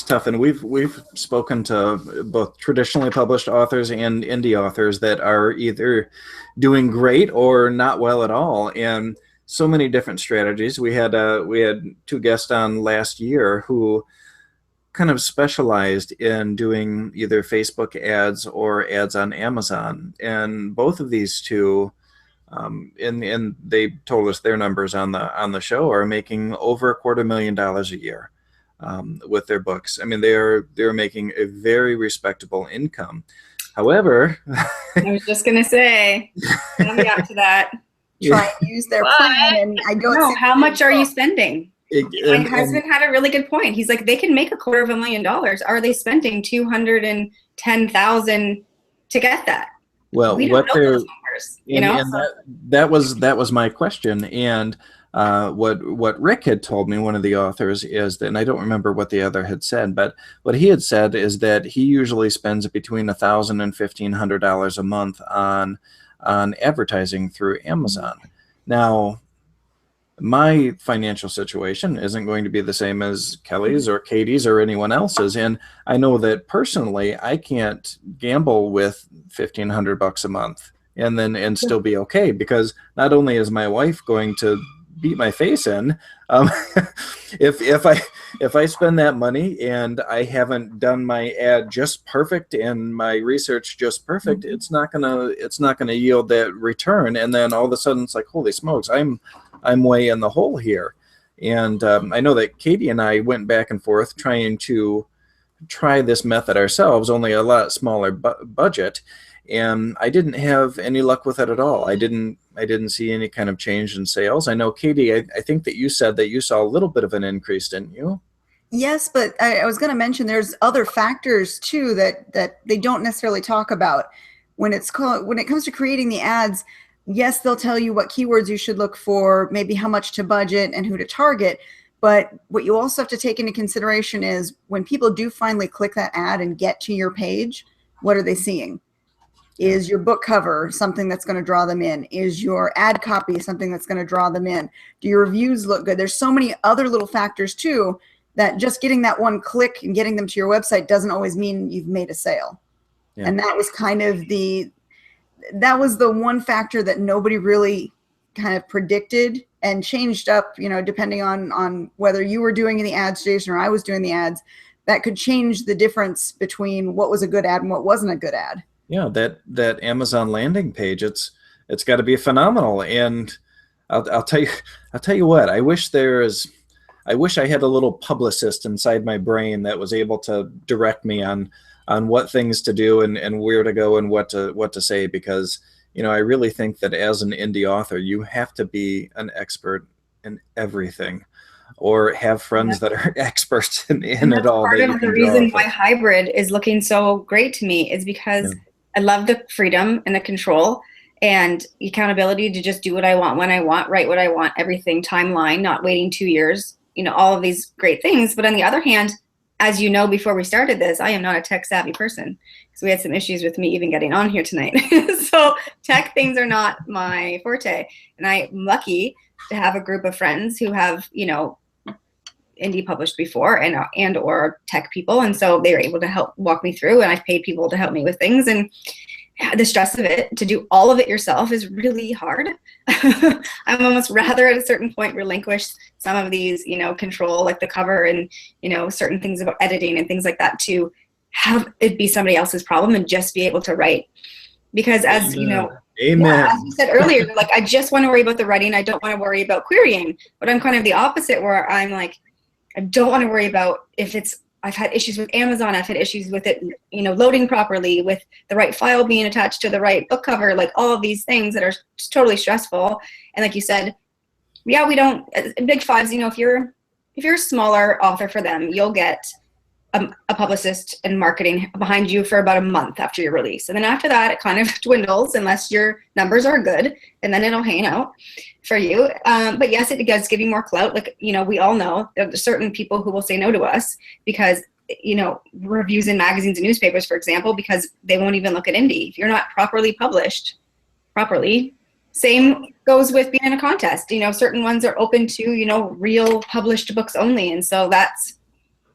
tough, and we've spoken to both traditionally published authors and indie authors that are either doing great or not well at all, and so many different strategies. We had 2 guests on last year who kind of specialized in doing either Facebook ads or ads on Amazon, and both of these 2. And they told us their numbers on the show are making over $250,000 a year with their books. They're making a very respectable income. However, I was just gonna say, caveat to that. Try and use their plan, and I don't know how much are you spending. My husband had a really good point. He's like, they can make $250,000. Are they spending $210,000 to get that? Well, we don't know those numbers, that was my question. And what Rick had told me, one of the authors, is that, and I don't remember what the other had said, but what he had said is that he usually spends between $1,000 and $1,500 a month on advertising through Amazon. Now, my financial situation isn't going to be the same as Kelly's or Katie's or anyone else's, and I know that personally I can't gamble with $1,500 a month and still be okay, because not only is my wife going to beat my face in, if I spend that money and I haven't done my ad just perfect and my research just perfect, it's not gonna yield that return, and then all of a sudden it's like, holy smokes, I'm way in the hole here. And I know that Katie and I went back and forth trying to try this method ourselves, only a lot smaller budget, and I didn't have any luck with it at all. I didn't see any kind of change in sales. I know, Katie, I think that you said that you saw a little bit of an increase, didn't you? Yes, but I was going to mention there's other factors too that they don't necessarily talk about when it comes to creating the ads. Yes, they'll tell you what keywords you should look for, maybe how much to budget and who to target. But what you also have to take into consideration is when people do finally click that ad and get to your page, what are they seeing? Is your book cover something that's going to draw them in? Is your ad copy something that's going to draw them in? Do your reviews look good? There's so many other little factors too, that just getting that one click and getting them to your website doesn't always mean you've made a sale. Yeah. And that was kind of the one factor that nobody really kind of predicted and changed up, depending on whether you were doing the ads, Jason, or I was doing the ads. That could change the difference between what was a good ad and what wasn't a good ad. Yeah, that Amazon landing page, it's got to be phenomenal. And I'll tell you what, I wish I had a little publicist inside my brain that was able to direct me on what things to do and where to go and what to say, because I really think that as an indie author, you have to be an expert in everything, or have friends that are experts in it all. Part of the reason why hybrid is looking so great to me is because I love the freedom and the control and accountability to just do what I want, when I want, write what I want, everything timeline, not waiting 2 years, all of these great things. But on the other hand, as you know, before we started this, I am not a tech savvy person because we had some issues with me even getting on here tonight. So tech things are not my forte. And I'm lucky to have a group of friends who have, you know, indie published before and or tech people. And so they were able to help walk me through, and I've paid people to help me with things. And the stress of it, to do all of it yourself, is really hard. I'm almost rather at a certain point relinquish some of these, you know, control, like the cover and, you know, certain things about editing and things like that, to have it be somebody else's problem and just be able to write. Because as you know, Amen. Yeah, as you said earlier, like, I just want to worry about the writing. I don't want to worry about querying. But I'm kind of the opposite, where I'm like, I don't want to worry about if it's, I've had issues with Amazon. I've had issues with it, you know, loading properly, with the right file being attached to the right book cover, like all of these things that are just totally stressful. And like you said, yeah, we don't, Big Fives, you know, if you're a smaller author for them, you'll get a publicist and marketing behind you for about a month after your release. And then after that, it kind of dwindles unless your numbers are good, and then it'll hang out for you. But yes, it does give you more clout. Like, you know, we all know there's certain people who will say no to us because, you know, reviews in magazines and newspapers, for example, because they won't even look at indie. If you're not properly published properly, same goes with being in a contest. You know, certain ones are open to, you know, real published books only. And so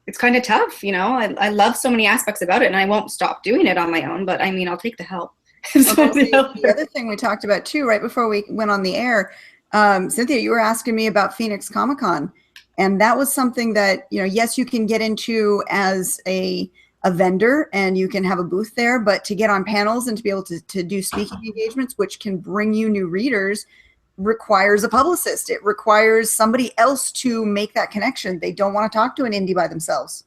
it's kind of tough, you know. I love so many aspects about it, and I won't stop doing it on my own, but I mean, I'll take the help. The other thing we talked about too, right before we went on the air, Cynthia, you were asking me about Phoenix Comic-Con, and that was something that, you know, yes, you can get into as a vendor and you can have a booth there, but to get on panels and to be able to do speaking engagements, which can bring you new readers, requires a publicist. It requires somebody else to make that connection. They don't want to talk to an indie by themselves.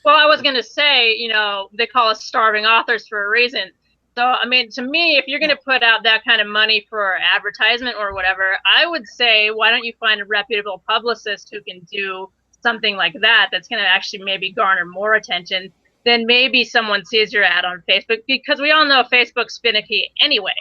Well, I was going to say, you know, they call us starving authors for a reason. So, I mean, to me, if you're going to put out that kind of money for advertisement or whatever, I would say, why don't you find a reputable publicist who can do something like that, that's going to actually maybe garner more attention than maybe someone sees your ad on Facebook, because we all know Facebook's finicky anyway.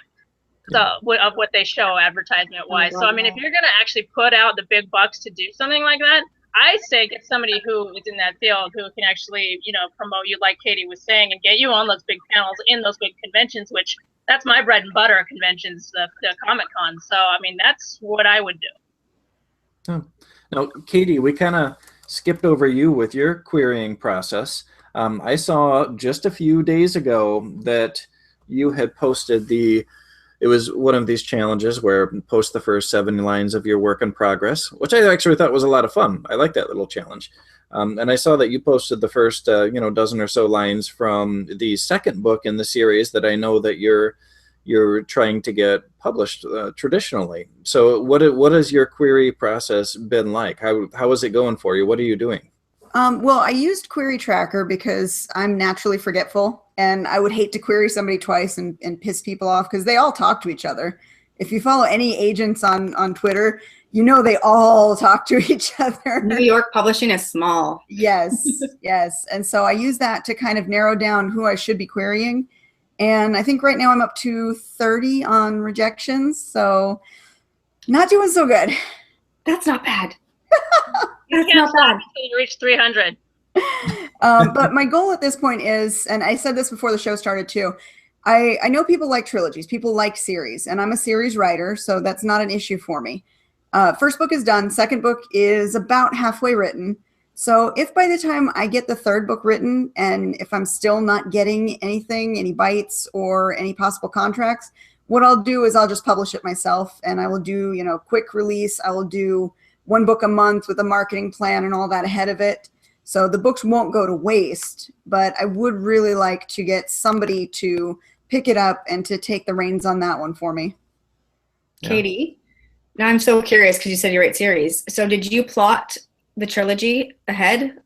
So of what they show advertisement wise. So I mean, if you're going to actually put out the big bucks to do something like that, I say get somebody who is in that field who can actually, you know, promote you, like Katie was saying, and get you on those big panels in those big conventions, which that's my bread and butter conventions, the Comic Con. So I mean, that's what I would do. Oh. Now, Katie, we kind of skipped over you with your querying process. I saw just a few days ago that you had posted it was one of these challenges where post the first 7 lines of your work in progress, which I actually thought was a lot of fun. I like that little challenge. And I saw that you posted the first, you know, dozen or so lines from the second book in the series that I know that you're trying to get published traditionally. So what has your query process been like? How is it going for you? What are you doing? Well, I used Query Tracker because I'm naturally forgetful, and I would hate to query somebody twice and piss people off, because they all talk to each other. If you follow any agents on Twitter, you know they all talk to each other. New York publishing is small. Yes, yes. And so I use that to kind of narrow down who I should be querying. And I think right now I'm up to 30 on rejections, so not doing so good. That's not bad. That's not bad until you reach 300. But my goal at this point is, and I said this before the show started too, I know people like trilogies, people like series, and I'm a series writer, so that's not an issue for me. First book is done, second book is about halfway written. So if by the time I get the third book written, and if I'm still not getting anything, any bites or any possible contracts, what I'll do is I'll just publish it myself, and I will do, you know, quick release. I will do 1 book a month with a marketing plan and all that ahead of it. So the books won't go to waste, but I would really like to get somebody to pick it up and to take the reins on that one for me. Yeah. Katie, now I'm so curious because you said you write series. So did you plot the trilogy ahead?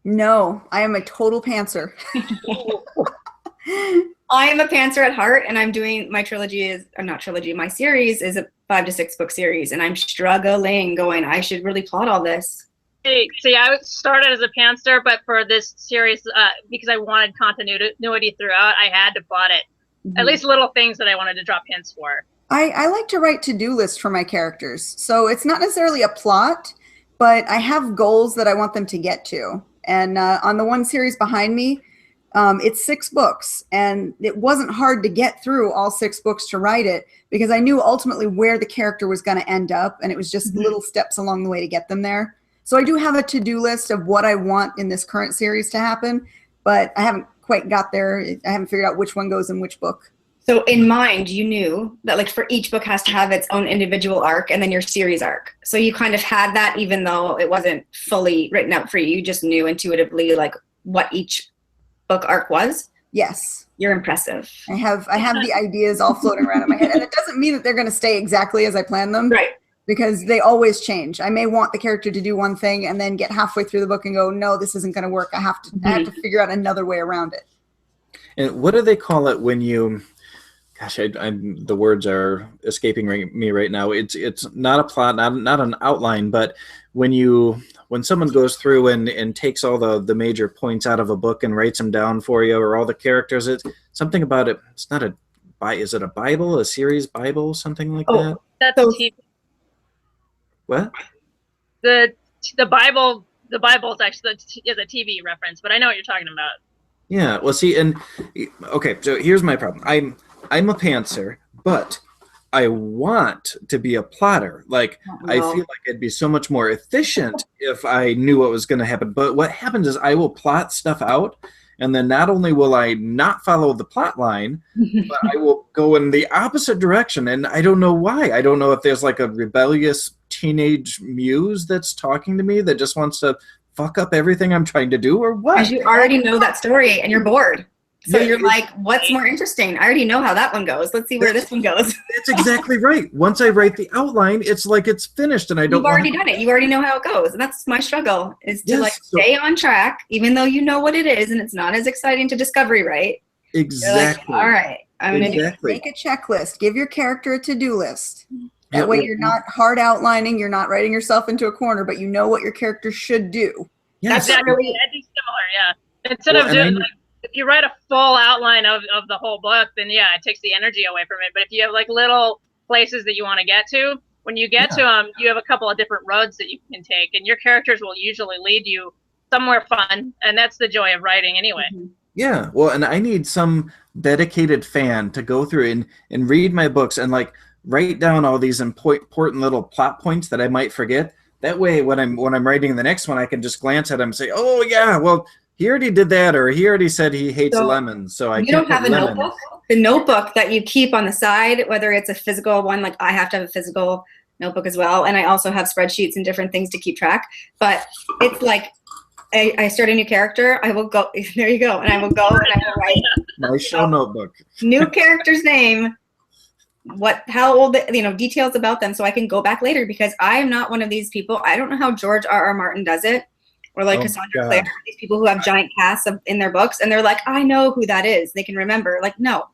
No, I am a total pantser. I am a pantser at heart, and I'm doing my my series is a 5 to 6 book series, and I'm struggling going, I should really plot all this. Hey, see, I started as a pantser, but for this series, because I wanted continuity throughout, I had to plot it. Mm-hmm. At least little things that I wanted to drop hints for. I like to write to-do lists for my characters. So it's not necessarily a plot, but I have goals that I want them to get to. And on the one series behind me, it's 6 books, and it wasn't hard to get through all 6 books to write it because I knew ultimately where the character was going to end up, and it was just little steps along the way to get them there. So I do have a to-do list of what I want in this current series to happen, but I haven't quite got there. I haven't figured out which one goes in which book. So in mind, you knew that like for each book has to have its own individual arc and then your series arc. So you kind of had that even though it wasn't fully written out for you. You just knew intuitively like what each book arc was. Yes. You're impressive. I have the ideas all floating around in my head. And it doesn't mean that they're going to stay exactly as I planned them. Right. Because they always change. I may want the character to do one thing and then get halfway through the book and go, no, this isn't going to work. I have to figure out another way around it. And what do they call it when you, gosh, the words are escaping me right now. It's not a plot, not an outline, but when someone goes through and takes all the major points out of a book and writes them down for you, or all the characters, it's something about it. It's not is it a Bible, a series Bible, something like that? That's a TV. What? The Bible is actually is a TV reference, but I know what you're talking about. Yeah. Well, see, and okay, so here's my problem. I'm a pantser, but I want to be a plotter. Like, I feel like it'd be so much more efficient if I knew what was going to happen. But what happens is I will plot stuff out, and then not only will I not follow the plot line, but I will go in the opposite direction, and I don't know why. I don't know if there's like a rebellious teenage muse that's talking to me that just wants to fuck up everything I'm trying to do, or what? Because you already know that story and you're bored. So you're like, what's more interesting? I already know how that one goes. Let's see where this one goes. That's exactly right. Once I write the outline, it's like it's finished, and I don't. You've already done it. You already know how it goes, and that's my struggle: is to stay on track, even though you know what it is, and it's not as exciting to discovery, right? Exactly. Like, all right, I'm gonna make a checklist. Give your character a to-do list. That way, you're not hard outlining. You're not writing yourself into a corner, but you know what your character should do. Yes. That's really similar. Yeah. Instead of doing if you write a full outline of the whole book, then it takes the energy away from it. But if you have like little places that you want to get to, when you get to them, you have a couple of different roads that you can take, and your characters will usually lead you somewhere fun, and that's the joy of writing anyway. Yeah, well, and I need some dedicated fan to go through and read my books and like write down all these important little plot points that I might forget. That way, when I'm writing the next one, I can just glance at them and say, "Oh yeah, well, he already did that," or "He already said he hates lemons, so I can't." You don't have a notebook? The notebook that you keep on the side, whether it's a physical one, like I have to have a physical notebook as well, and I also have spreadsheets and different things to keep track. But it's like I start a new character, I will go. There you go, and I will go and I will write my show notebook. New character's name. How old, details about them, so I can go back later, because I am not one of these people. I don't know how George R.R. Martin does it, or like Cassandra Clare, these people who have giant casts in their books, and they're like, I know who that is. They can remember. Like, no,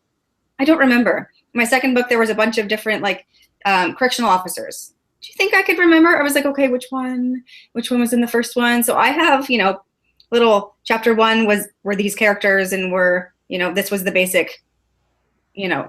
I don't remember. My second book, there was a bunch of different correctional officers. Do you think I could remember? I was like, okay, which one was in the first one? So I have, little chapter 1 were these characters, and this was the basic,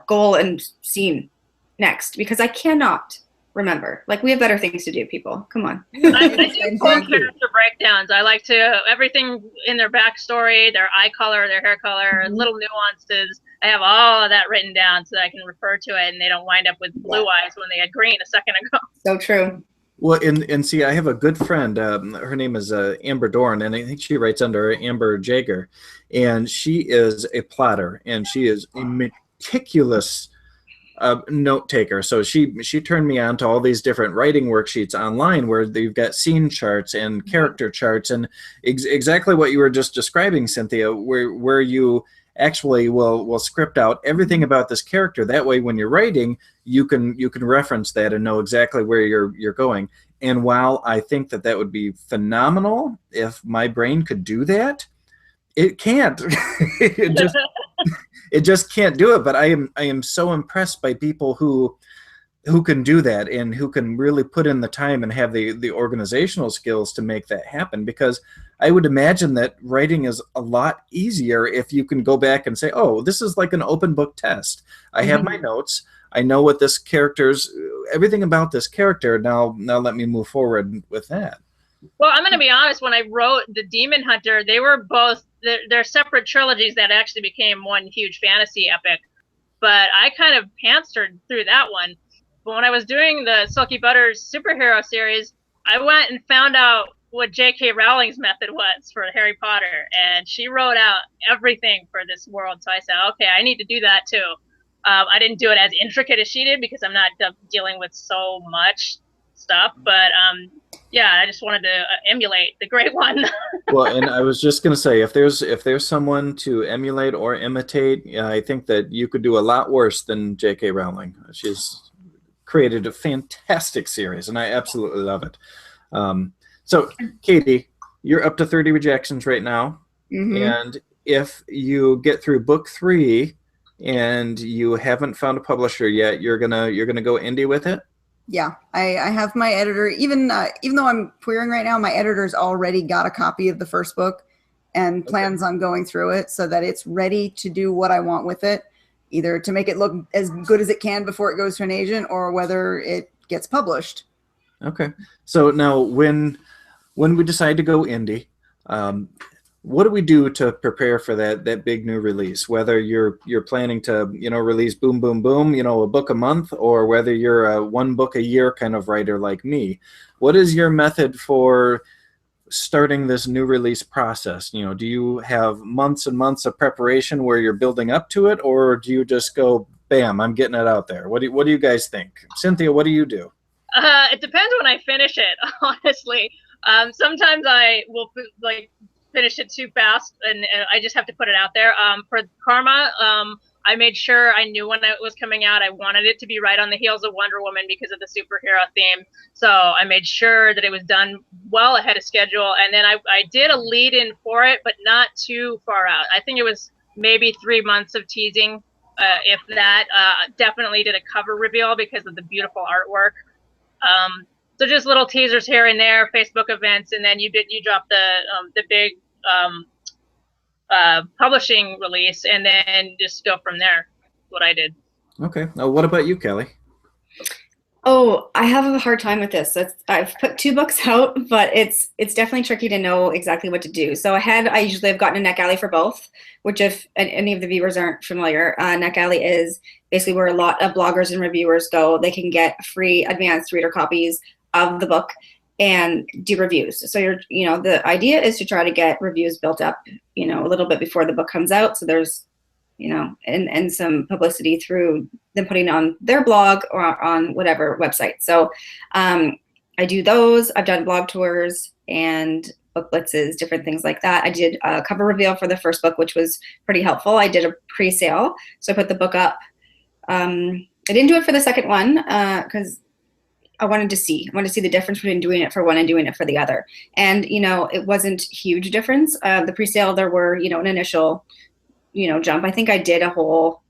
goal and scene next, because I cannot remember. Like, we have better things to do, people. Come on. I do cool character breakdowns. I like to everything in their backstory, their eye color, their hair color, little nuances. I have all of that written down so that I can refer to it, and they don't wind up with blue eyes when they had green a second ago. So true. Well, and see, I have a good friend. Her name is Amber Dorn, and I think she writes under Amber Jager, and she is a plotter, and she is a meticulous note taker. So she turned me on to all these different writing worksheets online where you've got scene charts and character charts, and exactly what you were just describing, Cynthia, where you actually will script out everything about this character. That way, when you're writing, you can reference that and know exactly where you're going. And while I think that would be phenomenal if my brain could do that, it can't. It just can't do it. But I am so impressed by people who can do that and who can really put in the time and have the organizational skills to make that happen. Because I would imagine that writing is a lot easier if you can go back and say, oh, this is like an open book test. I have my notes. I know what everything about this character. Now let me move forward with that. Well, I'm going to be honest. When I wrote The Demon Hunter, they were both they're separate trilogies that actually became one huge fantasy epic. But I kind of pantsered through that one. But when I was doing the Silky Butters superhero series, I went and found out what J.K. Rowling's method was for Harry Potter, and she wrote out everything for this world. So I said, okay, I need to do that too. I didn't do it as intricate as she did because I'm not dealing with so much stuff, but yeah, I just wanted to emulate the great one. Well, and I was just going to say, if there's someone to emulate or imitate, I think that you could do a lot worse than J.K. Rowling. She's created a fantastic series, and I absolutely love it. So, Katie, you're up to 30 rejections right now, and if you get through book 3 and you haven't found a publisher yet, you're gonna go indie with it. Yeah, I have my editor. Even though I'm querying right now, my editor's already got a copy of the first book and plans on going through it so that it's ready to do what I want with it, either to make it look as good as it can before it goes to an agent, or whether it gets published. Okay. So now, when we decide to go indie, what do we do to prepare for that big new release? Whether you're planning to release boom boom boom, a book a month, or whether you're a 1 book a year kind of writer like me, what is your method for starting this new release process? Do you have months and months of preparation where you're building up to it, or do you just go bam, I'm getting it out there? What do you guys think? Cynthia, what do you do? It depends when I finish it, honestly. Sometimes I will finish it too fast, and I just have to put it out there. For Karma, I made sure I knew when it was coming out. I wanted it to be right on the heels of Wonder Woman because of the superhero theme. So I made sure that it was done well ahead of schedule. And then I did a lead in for it, but not too far out. I think it was maybe 3 months of teasing, if that. Definitely did a cover reveal because of the beautiful artwork. So just little teasers here and there, Facebook events, and then you dropped the big publishing release, and then just go from there. That's what I did. Okay. Now, what about you, Kelly? Oh, I have a hard time with this. I've put 2 books out, but it's definitely tricky to know exactly what to do. So I usually have gotten a NetGalley for both, which if any of the viewers aren't familiar, NetGalley is basically where a lot of bloggers and reviewers go. They can get free advanced reader copies of the book and do reviews. So the idea is to try to get reviews built up, a little bit before the book comes out. So there's and some publicity through them putting on their blog or on whatever website. So I do those. I've done blog tours and book blitzes, different things like that. I did a cover reveal for the first book, which was pretty helpful. I did a pre-sale, so I put the book up. I didn't do it for the second one because I wanted to see the difference between doing it for one and doing it for the other. And it wasn't huge difference. The pre-sale, there were an initial jump. I think I did a whole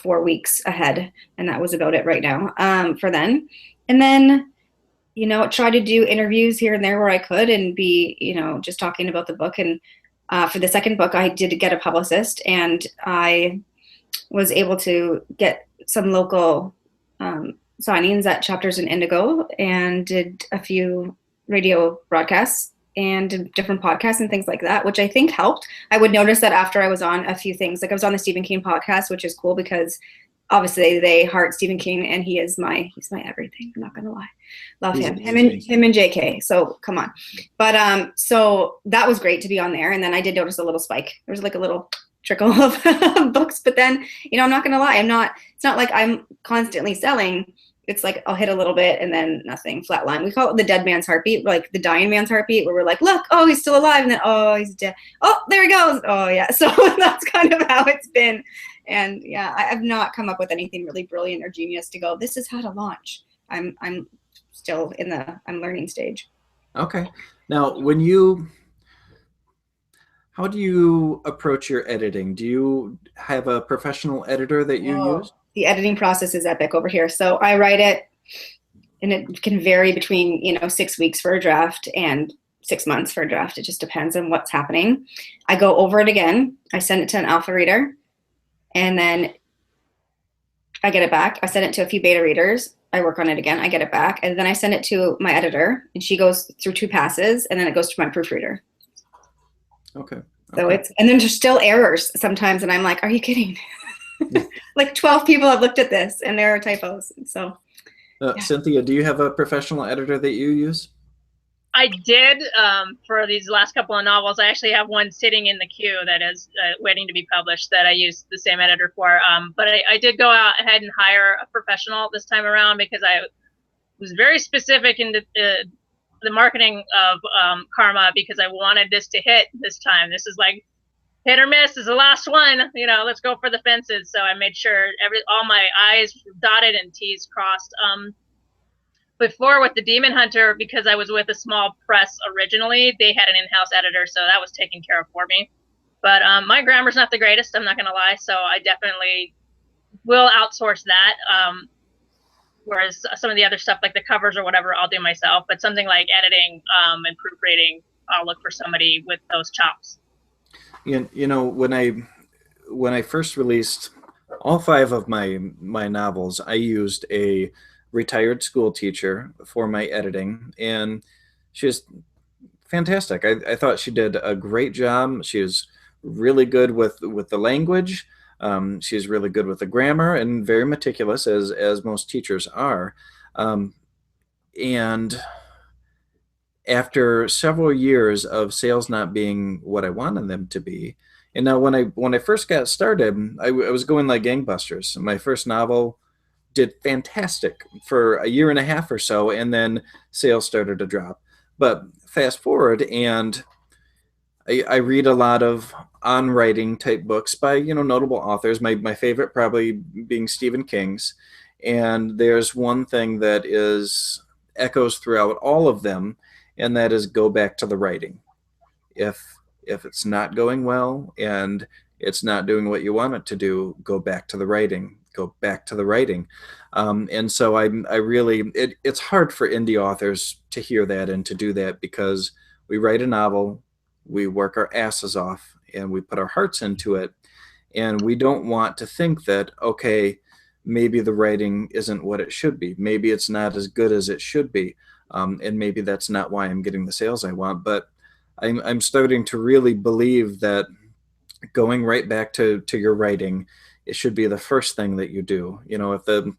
4 weeks ahead, and that was about it right now for then. And then, try to do interviews here and there where I could and be, just talking about the book. And for the second book, I did get a publicist, and I was able to get some local signings at Chapters in Indigo and did a few radio broadcasts and different podcasts and things like that, which I think helped. I would notice that after I was on a few things, like I was on the Stephen King podcast, which is cool because obviously they heart Stephen King, and he's my everything. I'm not gonna lie, love him and JK. So come on, but so that was great to be on there. And then I did notice a little spike. There was like a little trickle of books, but then I'm not gonna lie, it's not like I'm constantly selling. It's like I'll hit a little bit and then nothing, flatline. We call it the dead man's heartbeat, like the dying man's heartbeat, where we're like, look, oh, he's still alive, and then oh, he's dead. Oh, there he goes. Oh yeah. So that's kind of how it's been. And yeah, I've not come up with anything really brilliant or genius to go, this is how to launch. I'm still in I'm learning stage. Okay. Now, how do you approach your editing? Do you have a professional editor that you use? The editing process is epic over here. So I write it, and it can vary between 6 weeks for a draft and 6 months for a draft. It just depends on what's happening. I go over it again. I send it to an alpha reader, and then I get it back. I send it to a few beta readers. I work on it again, I get it back, and then I send it to my editor, and she goes through 2 passes, and then it goes to my proofreader. Okay. So and then there's still errors sometimes, and I'm like, are you kidding? Like 12 people have looked at this, and there are typos. So, yeah. Cynthia, do you have a professional editor that you use? I did for these last couple of novels. I actually have one sitting in the queue that is waiting to be published that I use the same editor for. But I did go out ahead and hire a professional this time around because I was very specific in the marketing of Karma, because I wanted this to hit this time. This is like hit or miss is the last one. You know, let's go for the fences. So I made sure all my I's dotted and T's crossed. Before with the Demon Hunter, because I was with a small press originally, they had an in-house editor, so that was taken care of for me. But my grammar's not the greatest, I'm not going to lie, so I definitely will outsource that. Whereas some of the other stuff, like the covers or whatever, I'll do myself. But something like editing and proofreading, I'll look for somebody with those chops. You know, when I first released all 5 of my novels, I used a retired school teacher for my editing, and she was fantastic. I thought she did a great job. She was really good with the language. She's really good with the grammar and very meticulous, as most teachers are. And after several years of sales not being what I wanted them to be, and now when I first got started, I was going like gangbusters. My first novel did fantastic for a year and a half or so, and then sales started to drop. But fast forward, and I read a lot of on-writing type books by, you know, notable authors. My favorite probably being Stephen King's. And there's one thing that echoes throughout all of them, and that is go back to the writing. If it's not going well and it's not doing what you want it to do, go back to the writing. Go back to the writing. And so it's hard for indie authors to hear that and to do that, because we write a novel, we work our asses off, and we put our hearts into it. And we don't want to think that, okay, maybe the writing isn't what it should be. Maybe it's not as good as it should be. And maybe that's not why I'm getting the sales I want. But I'm starting to really believe that going right back to your writing, it should be the first thing that you do. You know, if the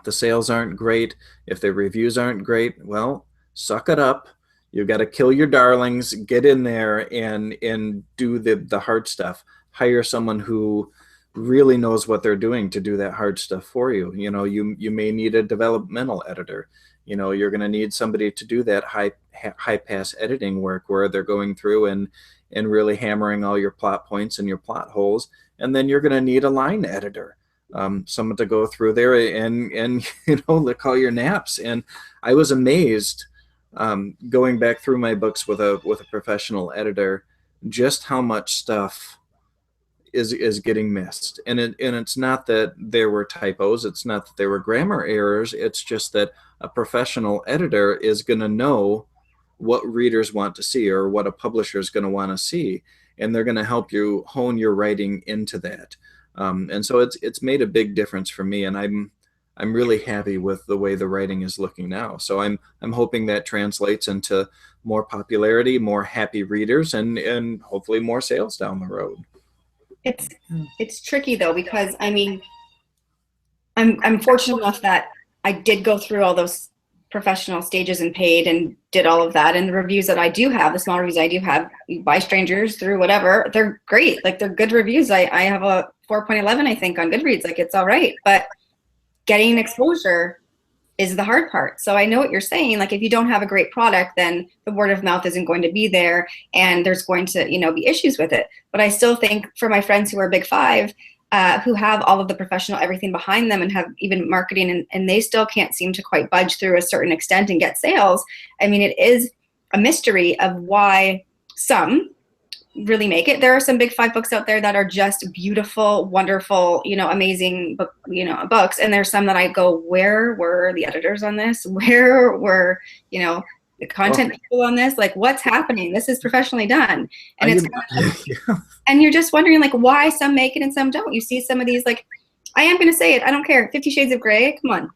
sales aren't great, if the reviews aren't great, well, suck it up. You got to kill your darlings, get in there and do the hard stuff. Hire someone who really knows what they're doing to do that hard stuff for you. You know, you may need a developmental editor. You know, you're going to need somebody to do that high pass editing work where they're going through and really hammering all your plot points and your plot holes. And then you're going to need a line editor, someone to go through there and you know, lick all your naps. And I was amazed going back through my books with a professional editor, just how much stuff is getting missed. And it's not that there were typos, it's not that there were grammar errors, it's just that a professional editor is going to know what readers want to see or what a publisher is going to want to see, and they're going to help you hone your writing into that. And so it's made a big difference for me, and I'm really happy with the way the writing is looking now. So I'm hoping that translates into more popularity, more happy readers, and hopefully more sales down the road. It's tricky though, because I mean, I'm fortunate enough that I did go through all those professional stages and paid and did all of that. And the reviews that I do have, the small reviews I do have by strangers through whatever, they're great. Like, they're good reviews. I have a 4.11, I think, on Goodreads. Like, it's all right. But getting exposure is the hard part. So I know what you're saying. Like, if you don't have a great product, then the word of mouth isn't going to be there, and there's going to, be issues with it. But I still think for my friends who are Big Five, who have all of the professional everything behind them and have even marketing, and they still can't seem to quite budge through a certain extent and get sales. I mean, it is a mystery of why some really make it. There are some Big Five books out there that are just beautiful, wonderful, amazing books. And there's some that I go, where were the editors on this? Where were, the content people on this? Like, what's happening? This is professionally done. And and you're just wondering, like, why some make it and some don't. You see some of these, like, I am going to say it, I don't care, 50 Shades of Grey, come on.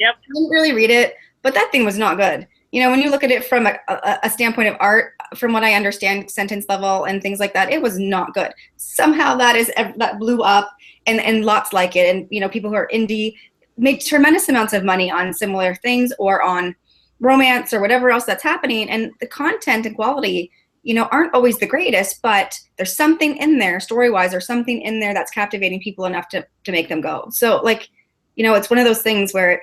Yep. I didn't really read it, but that thing was not good. You know, when you look at it from a standpoint of art, from what I understand, sentence level and things like that, it was not good. Somehow that blew up, and lots like it. And, you know, people who are indie make tremendous amounts of money on similar things or on romance or whatever else that's happening. And the content and quality, you know, aren't always the greatest, but there's something in there story-wise or something in there that's captivating people enough to make them go. So, like, you know, it's one of those things where,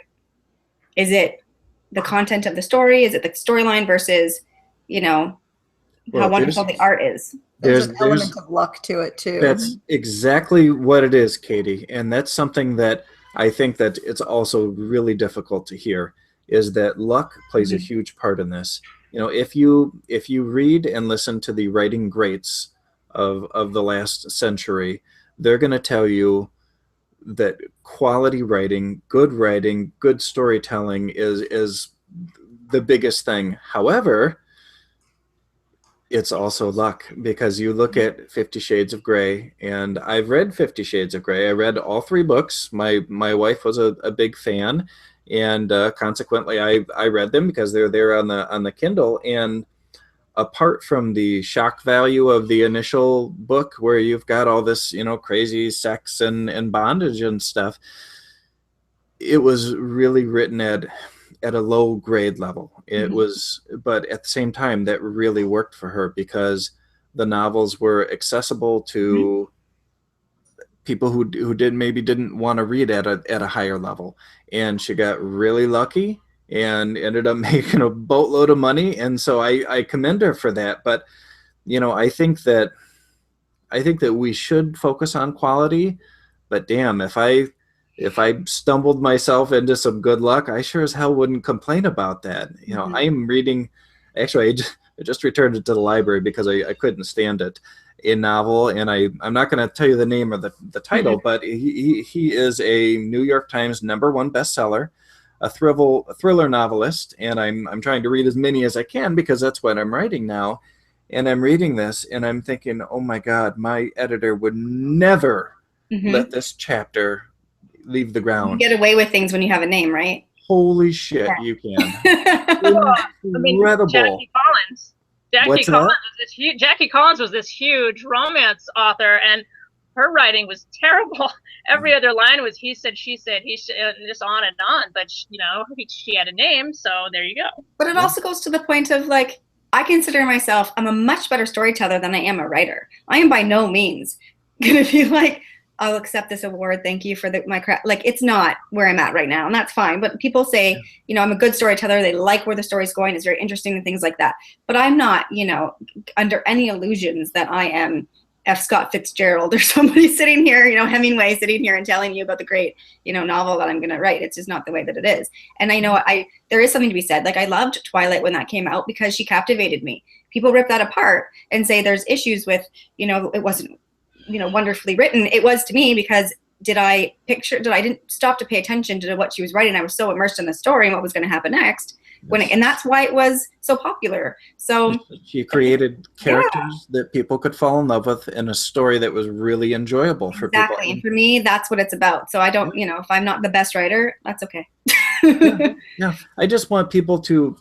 is it the content of the story? Is it the storyline versus, you know, how wonderful the art is? There's an element of luck to it too. That's exactly what it is, Katie. And that's something that I think that it's also really difficult to hear, is that luck plays a huge part in this. You know, if you read and listen to the writing greats of the last century, they're going to tell you that quality writing, good storytelling is the biggest thing. However, it's also luck, because you look at 50 Shades of Grey, and I've read 50 Shades of Grey. I read all 3 books. My wife was a big fan, and consequently I read them because they're there on the Kindle. And apart from the shock value of the initial book, where you've got all this, you know, crazy sex and bondage and stuff, it was really written at a low grade level. It was, but at the same time, that really worked for her, because the novels were accessible to people who didn't want to read at a higher level. And she got really lucky and ended up making a boatload of money. And so I commend her for that. But, you know, I think that we should focus on quality, but damn, if I stumbled myself into some good luck, I sure as hell wouldn't complain about that. You know, I am reading, actually, I just returned it to the library because I couldn't stand it, a novel, and I'm not going to tell you the name or the title, but he is a New York Times #1 bestseller, a thriller novelist, and I'm trying to read as many as I can because that's what I'm writing now. And I'm reading this and I'm thinking, oh my God, my editor would never let this chapter leave the ground. You get away with things when you have a name, right? Holy shit, you can. Incredible. Jackie Collins. Jackie Collins was this huge romance author, and her writing was terrible. Every other line was he said, she said, he said, just on and on. But, you know, she had a name, so there you go. But it also goes to the point of, like, I consider myself, I'm a much better storyteller than I am a writer. I am by no means going to be like, I'll accept this award, thank you for my craft. Like, it's not where I'm at right now, and that's fine. But people say, you know, I'm a good storyteller. They like where the story's going. It's very interesting and things like that. But I'm not, you know, under any illusions that I am F. Scott Fitzgerald or somebody sitting here, you know, Hemingway sitting here and telling you about the great, you know, novel that I'm going to write. It's just not the way that it is. And I know there is something to be said. Like, I loved Twilight when that came out because she captivated me. People rip that apart and say there's issues with, you know, it wasn't, you know, wonderfully written. It was to me because I didn't stop to pay attention to what she was writing. I was so immersed in the story and what was going to happen next. And that's why it was so popular. So she created characters that people could fall in love with in a story that was really enjoyable for people. Exactly. And for me, that's what it's about. So I don't, you know, if I'm not the best writer, that's okay. Yeah. I just want people to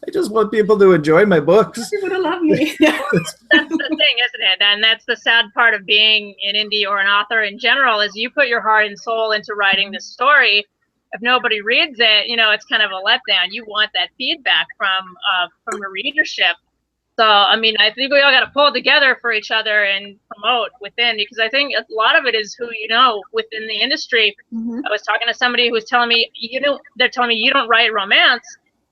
enjoy my books. People to love me. That's the thing, isn't it? And that's the sad part of being an indie or an author in general, is you put your heart and soul into writing this story. If nobody reads it, you know, it's kind of a letdown. You want that feedback from the readership. So, I mean, I think we all got to pull together for each other and promote within, because I think a lot of it is who you know within the industry. I was talking to somebody who was telling me, they're telling me you don't write romance,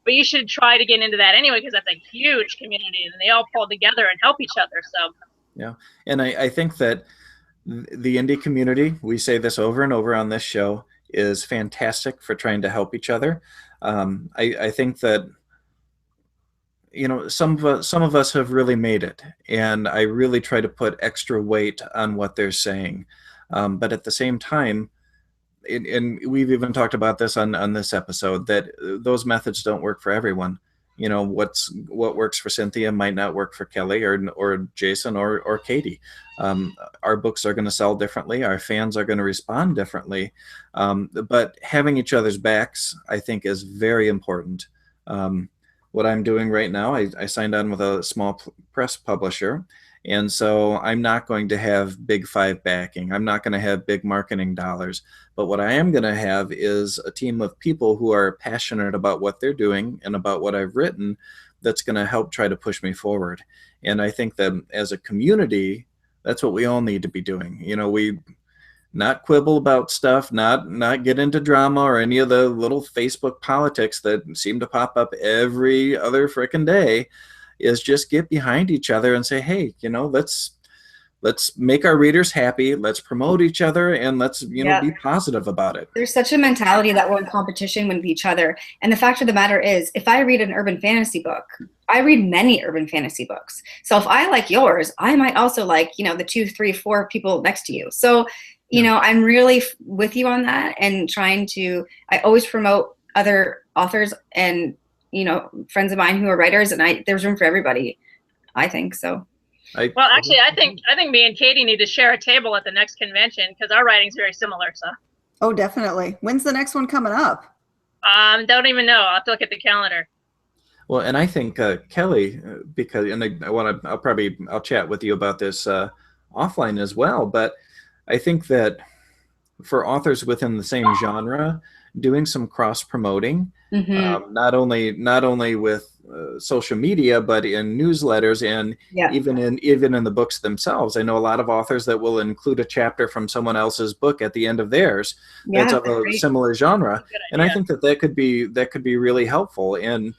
but you should try to get into that anyway, because that's a huge community and they all pull together and help each other. So, yeah. And I think that the indie community, we say this over and over on this show, is fantastic for trying to help each other. I think that, you know, some of us have really made it, and I really try to put extra weight on what they're saying. But at the same time, and we've even talked about this on this episode, that those methods don't work for everyone. what works for Cynthia might not work for Kelly or Jason or Katie. Our books are going to sell differently. Our fans are going to respond differently. But having each other's backs, I think, is very important. What I'm doing right now, I signed on with a small press publisher. And so I'm not going to have big five backing. I'm not going to have big marketing dollars. But what I am going to have is a team of people who are passionate about what they're doing and about what I've written that's going to help try to push me forward. And I think that as a community, that's what we all need to be doing. We not quibble about stuff, not get into drama or any of the little Facebook politics that seem to pop up every other frickin' day. Is just get behind each other and say, hey, let's make our readers happy. Let's promote each other and let's, be positive about it. There's such a mentality that we're in competition with each other. And the fact of the matter is, if I read an urban fantasy book, I read many urban fantasy books. So if I like yours, I might also like, the 2, 3, 4 people next to you. So, I'm really with you on that and I always promote other authors and friends of mine who are writers, and there's room for everybody, I think so. Well, actually, I think me and Katie need to share a table at the next convention because our writing's very similar. So. Oh, definitely. When's the next one coming up? Don't even know. I'll have to look at the calendar. Well, and I think Kelly, because I'll chat with you about this offline as well. But I think that for authors within the same genre, doing some cross promoting. Mm-hmm. Not only with social media, but in newsletters and even in the books themselves. I know a lot of authors that will include a chapter from someone else's book at the end of theirs that's of a similar genre, and I think that could be really helpful. And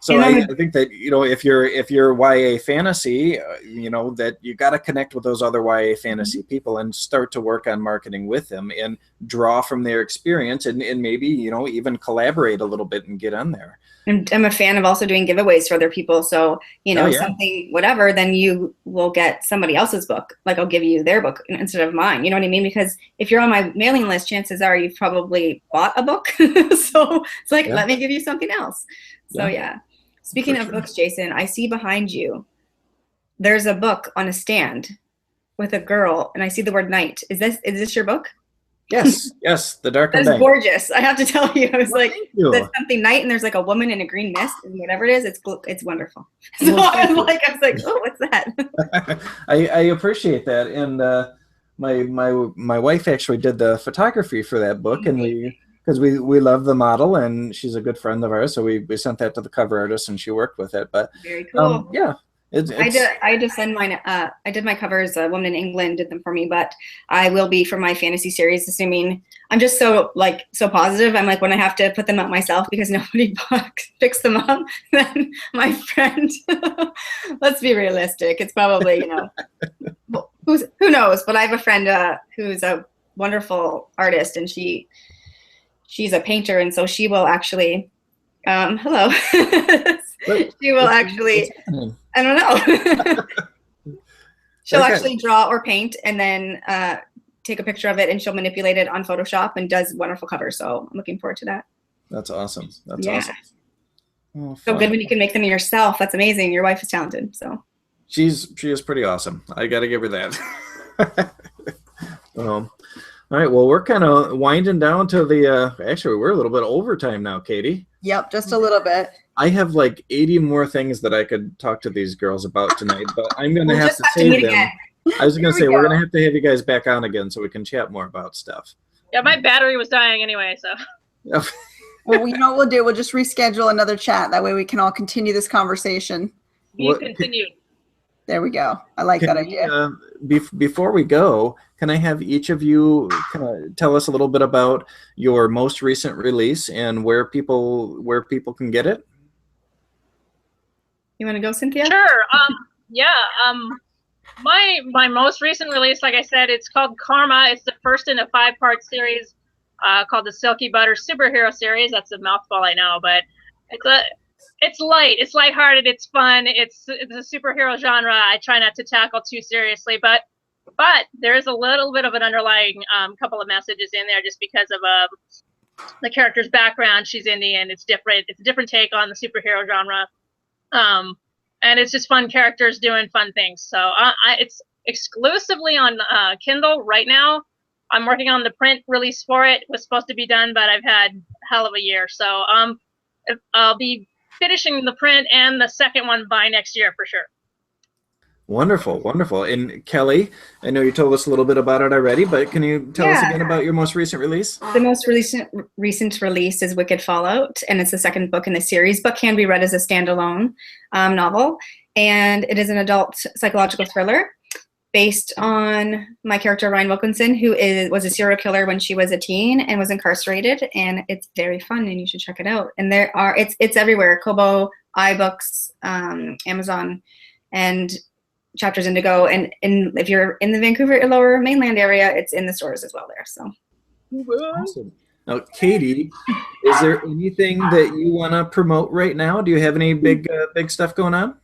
so I think that if you're YA fantasy, that you got to connect with those other YA fantasy people and start to work on marketing with them and draw from their experience and maybe even collaborate a little bit and get on there. And I'm a fan of also doing giveaways for other people. So something whatever, then you will get somebody else's book. Like I'll give you their book instead of mine. You know what I mean? Because if you're on my mailing list, chances are you've probably bought a book. So it's like let me give you something else. So Speaking of books, Jason, I see behind you, there's a book on a stand with a girl, and I see the word night. Is this your book? Yes, The Dark and That's Bank. gorgeous. I have to tell you, I was like, there's something night, and there's like a woman in a green mist, and whatever it is, it's wonderful. So I was like, oh, what's that? I appreciate that, and my wife actually did the photography for that book, and because we love the model and she's a good friend of ours, so we sent that to the cover artist and she worked with it. But very cool. I just send mine. I did my covers. A woman in England did them for me, but I will be for my fantasy series. Assuming I'm just so positive. I'm like, when I have to put them up myself because nobody picks them up, then my friend. Let's be realistic. It's probably who knows. But I have a friend who's a wonderful artist, and she's a painter, and so she will actually. Hello. She will actually. I don't know. She'll actually draw or paint and then take a picture of it, and she'll manipulate it on Photoshop and does wonderful covers. So I'm looking forward to that. That's awesome. That's awesome. Oh, so good when you can make them yourself. That's amazing. Your wife is talented. So she is pretty awesome. I got to give her that. All right. Well, we're kind of winding down to the. Actually, we're a little bit overtime now, Katie. Yep, just a little bit. I have like 80 more things that I could talk to these girls about tonight, but I'm going to have to save them. Again. I was going to say we're going to have you guys back on again so we can chat more about stuff. Yeah, my battery was dying anyway, so. Well, you know what we'll do? We'll just reschedule another chat. That way we can all continue this conversation. Continued. There we go. I like that idea. Before we go, can I have each of you tell us a little bit about your most recent release and where people can get it? You want to go, Cynthia? Sure. My most recent release, like I said, it's called Karma. It's the first in a 5-part series called the Silky Butter Superhero Series. That's a mouthful, I know, but it's light, it's lighthearted, it's fun, it's a superhero genre. I try not to tackle too seriously, but there is a little bit of an underlying couple of messages in there just because of the character's background. She's Indian. It's different. It's a different take on the superhero genre. And it's just fun characters doing fun things. So it's exclusively on Kindle right now. I'm working on the print release for it. It was supposed to be done, but I've had a hell of a year. So I'll be finishing the print and the second one by next year for sure. Wonderful, wonderful. And Kelly, I know you told us a little bit about it already, but can you tell us again about your most recent release? The most recent release is Wicked Fallout, and it's the second book in the series, but can be read as a standalone novel. And it is an adult psychological thriller based on my character, Ryan Wilkinson, who was a serial killer when she was a teen and was incarcerated. And it's very fun, and you should check it out. And it's everywhere: Kobo, iBooks, Amazon, and Chapters Indigo, and if you're in the Vancouver Lower Mainland area, it's in the stores as well there. So awesome. Now, Katie, is there anything that you want to promote right now? Do you have any big stuff going on?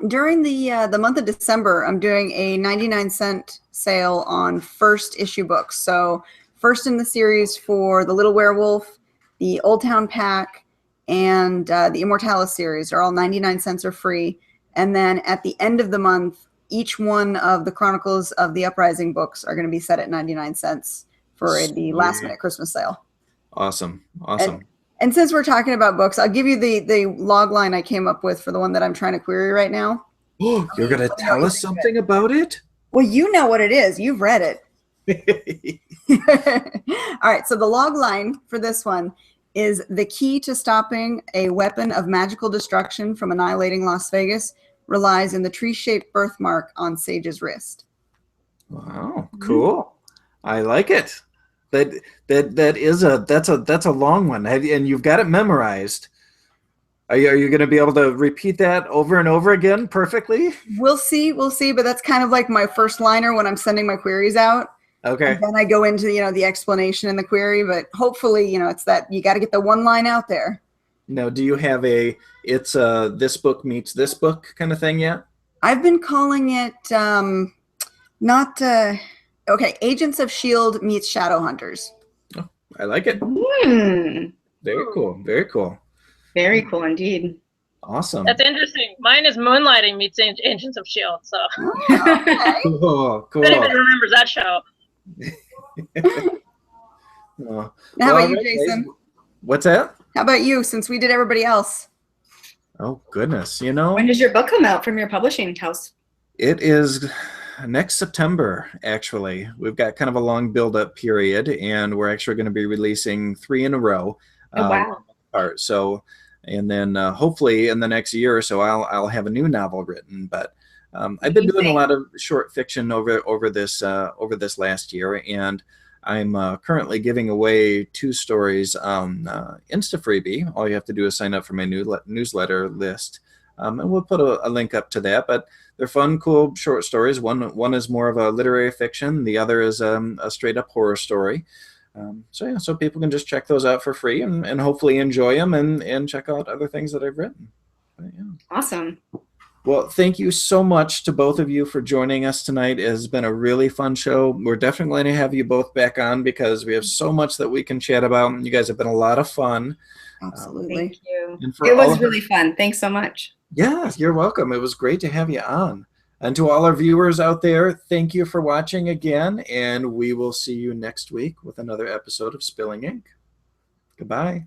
During the month of December, I'm doing a 99-cent sale on first issue books. So first in the series for The Little Werewolf, the Old Town Pack, and the Immortalis series are all 99 cents or free. And then at the end of the month, each one of the Chronicles of the Uprising books are going to be set at 99 cents for the last minute Christmas sale. Awesome. Awesome. And since we're talking about books, I'll give you the log line I came up with for the one that I'm trying to query right now. Oh, you're going to tell us something about it? Well, you know what it is. You've read it. All right. So the log line for this one is: the key to stopping a weapon of magical destruction from annihilating Las Vegas relies in the tree-shaped birthmark on Sage's wrist. Wow, cool. I like it. That's a long one, and you've got it memorized. Are you going to be able to repeat that over and over again perfectly? We'll see, but that's kind of like my first liner when I'm sending my queries out. Okay. And then I go into the explanation in the query, but hopefully it's that you got to get the one line out there. Now, do you have it's this book meets this book kind of thing yet? I've been calling it Agents of S.H.I.E.L.D. meets Shadowhunters. Oh, I like it. Very cool. Very cool. Very cool indeed. Awesome. That's interesting. Mine is Moonlighting meets Agents of S.H.I.E.L.D. So Okay. Cool. if anybody remembers that show. Now, how about you, Jason? What's that? How about you, since we did everybody else? Oh, goodness. When does your book come out from your publishing house? It is next September, actually. We've got kind of a long build-up period, and we're actually going to be releasing 3 in a row. Oh, wow. So, and then hopefully in the next year or so, I'll have a new novel written. But I've been doing a lot of short fiction over this last year, and I'm currently giving away 2 stories on Insta Freebie. All you have to do is sign up for my newsletter list, and we'll put a link up to that. But they're fun, cool short stories. One is more of a literary fiction. The other is a straight up horror story. So people can just check those out for free and hopefully enjoy them and check out other things that I've written. But, yeah. Awesome. Well, thank you so much to both of you for joining us tonight. It has been a really fun show. We're definitely going to have you both back on because we have so much that we can chat about. You guys have been a lot of fun. Absolutely. Thank you. And for It was really fun. Thanks so much. Yeah, you're welcome. It was great to have you on. And to all our viewers out there, thank you for watching again, and we will see you next week with another episode of Spilling Ink. Goodbye.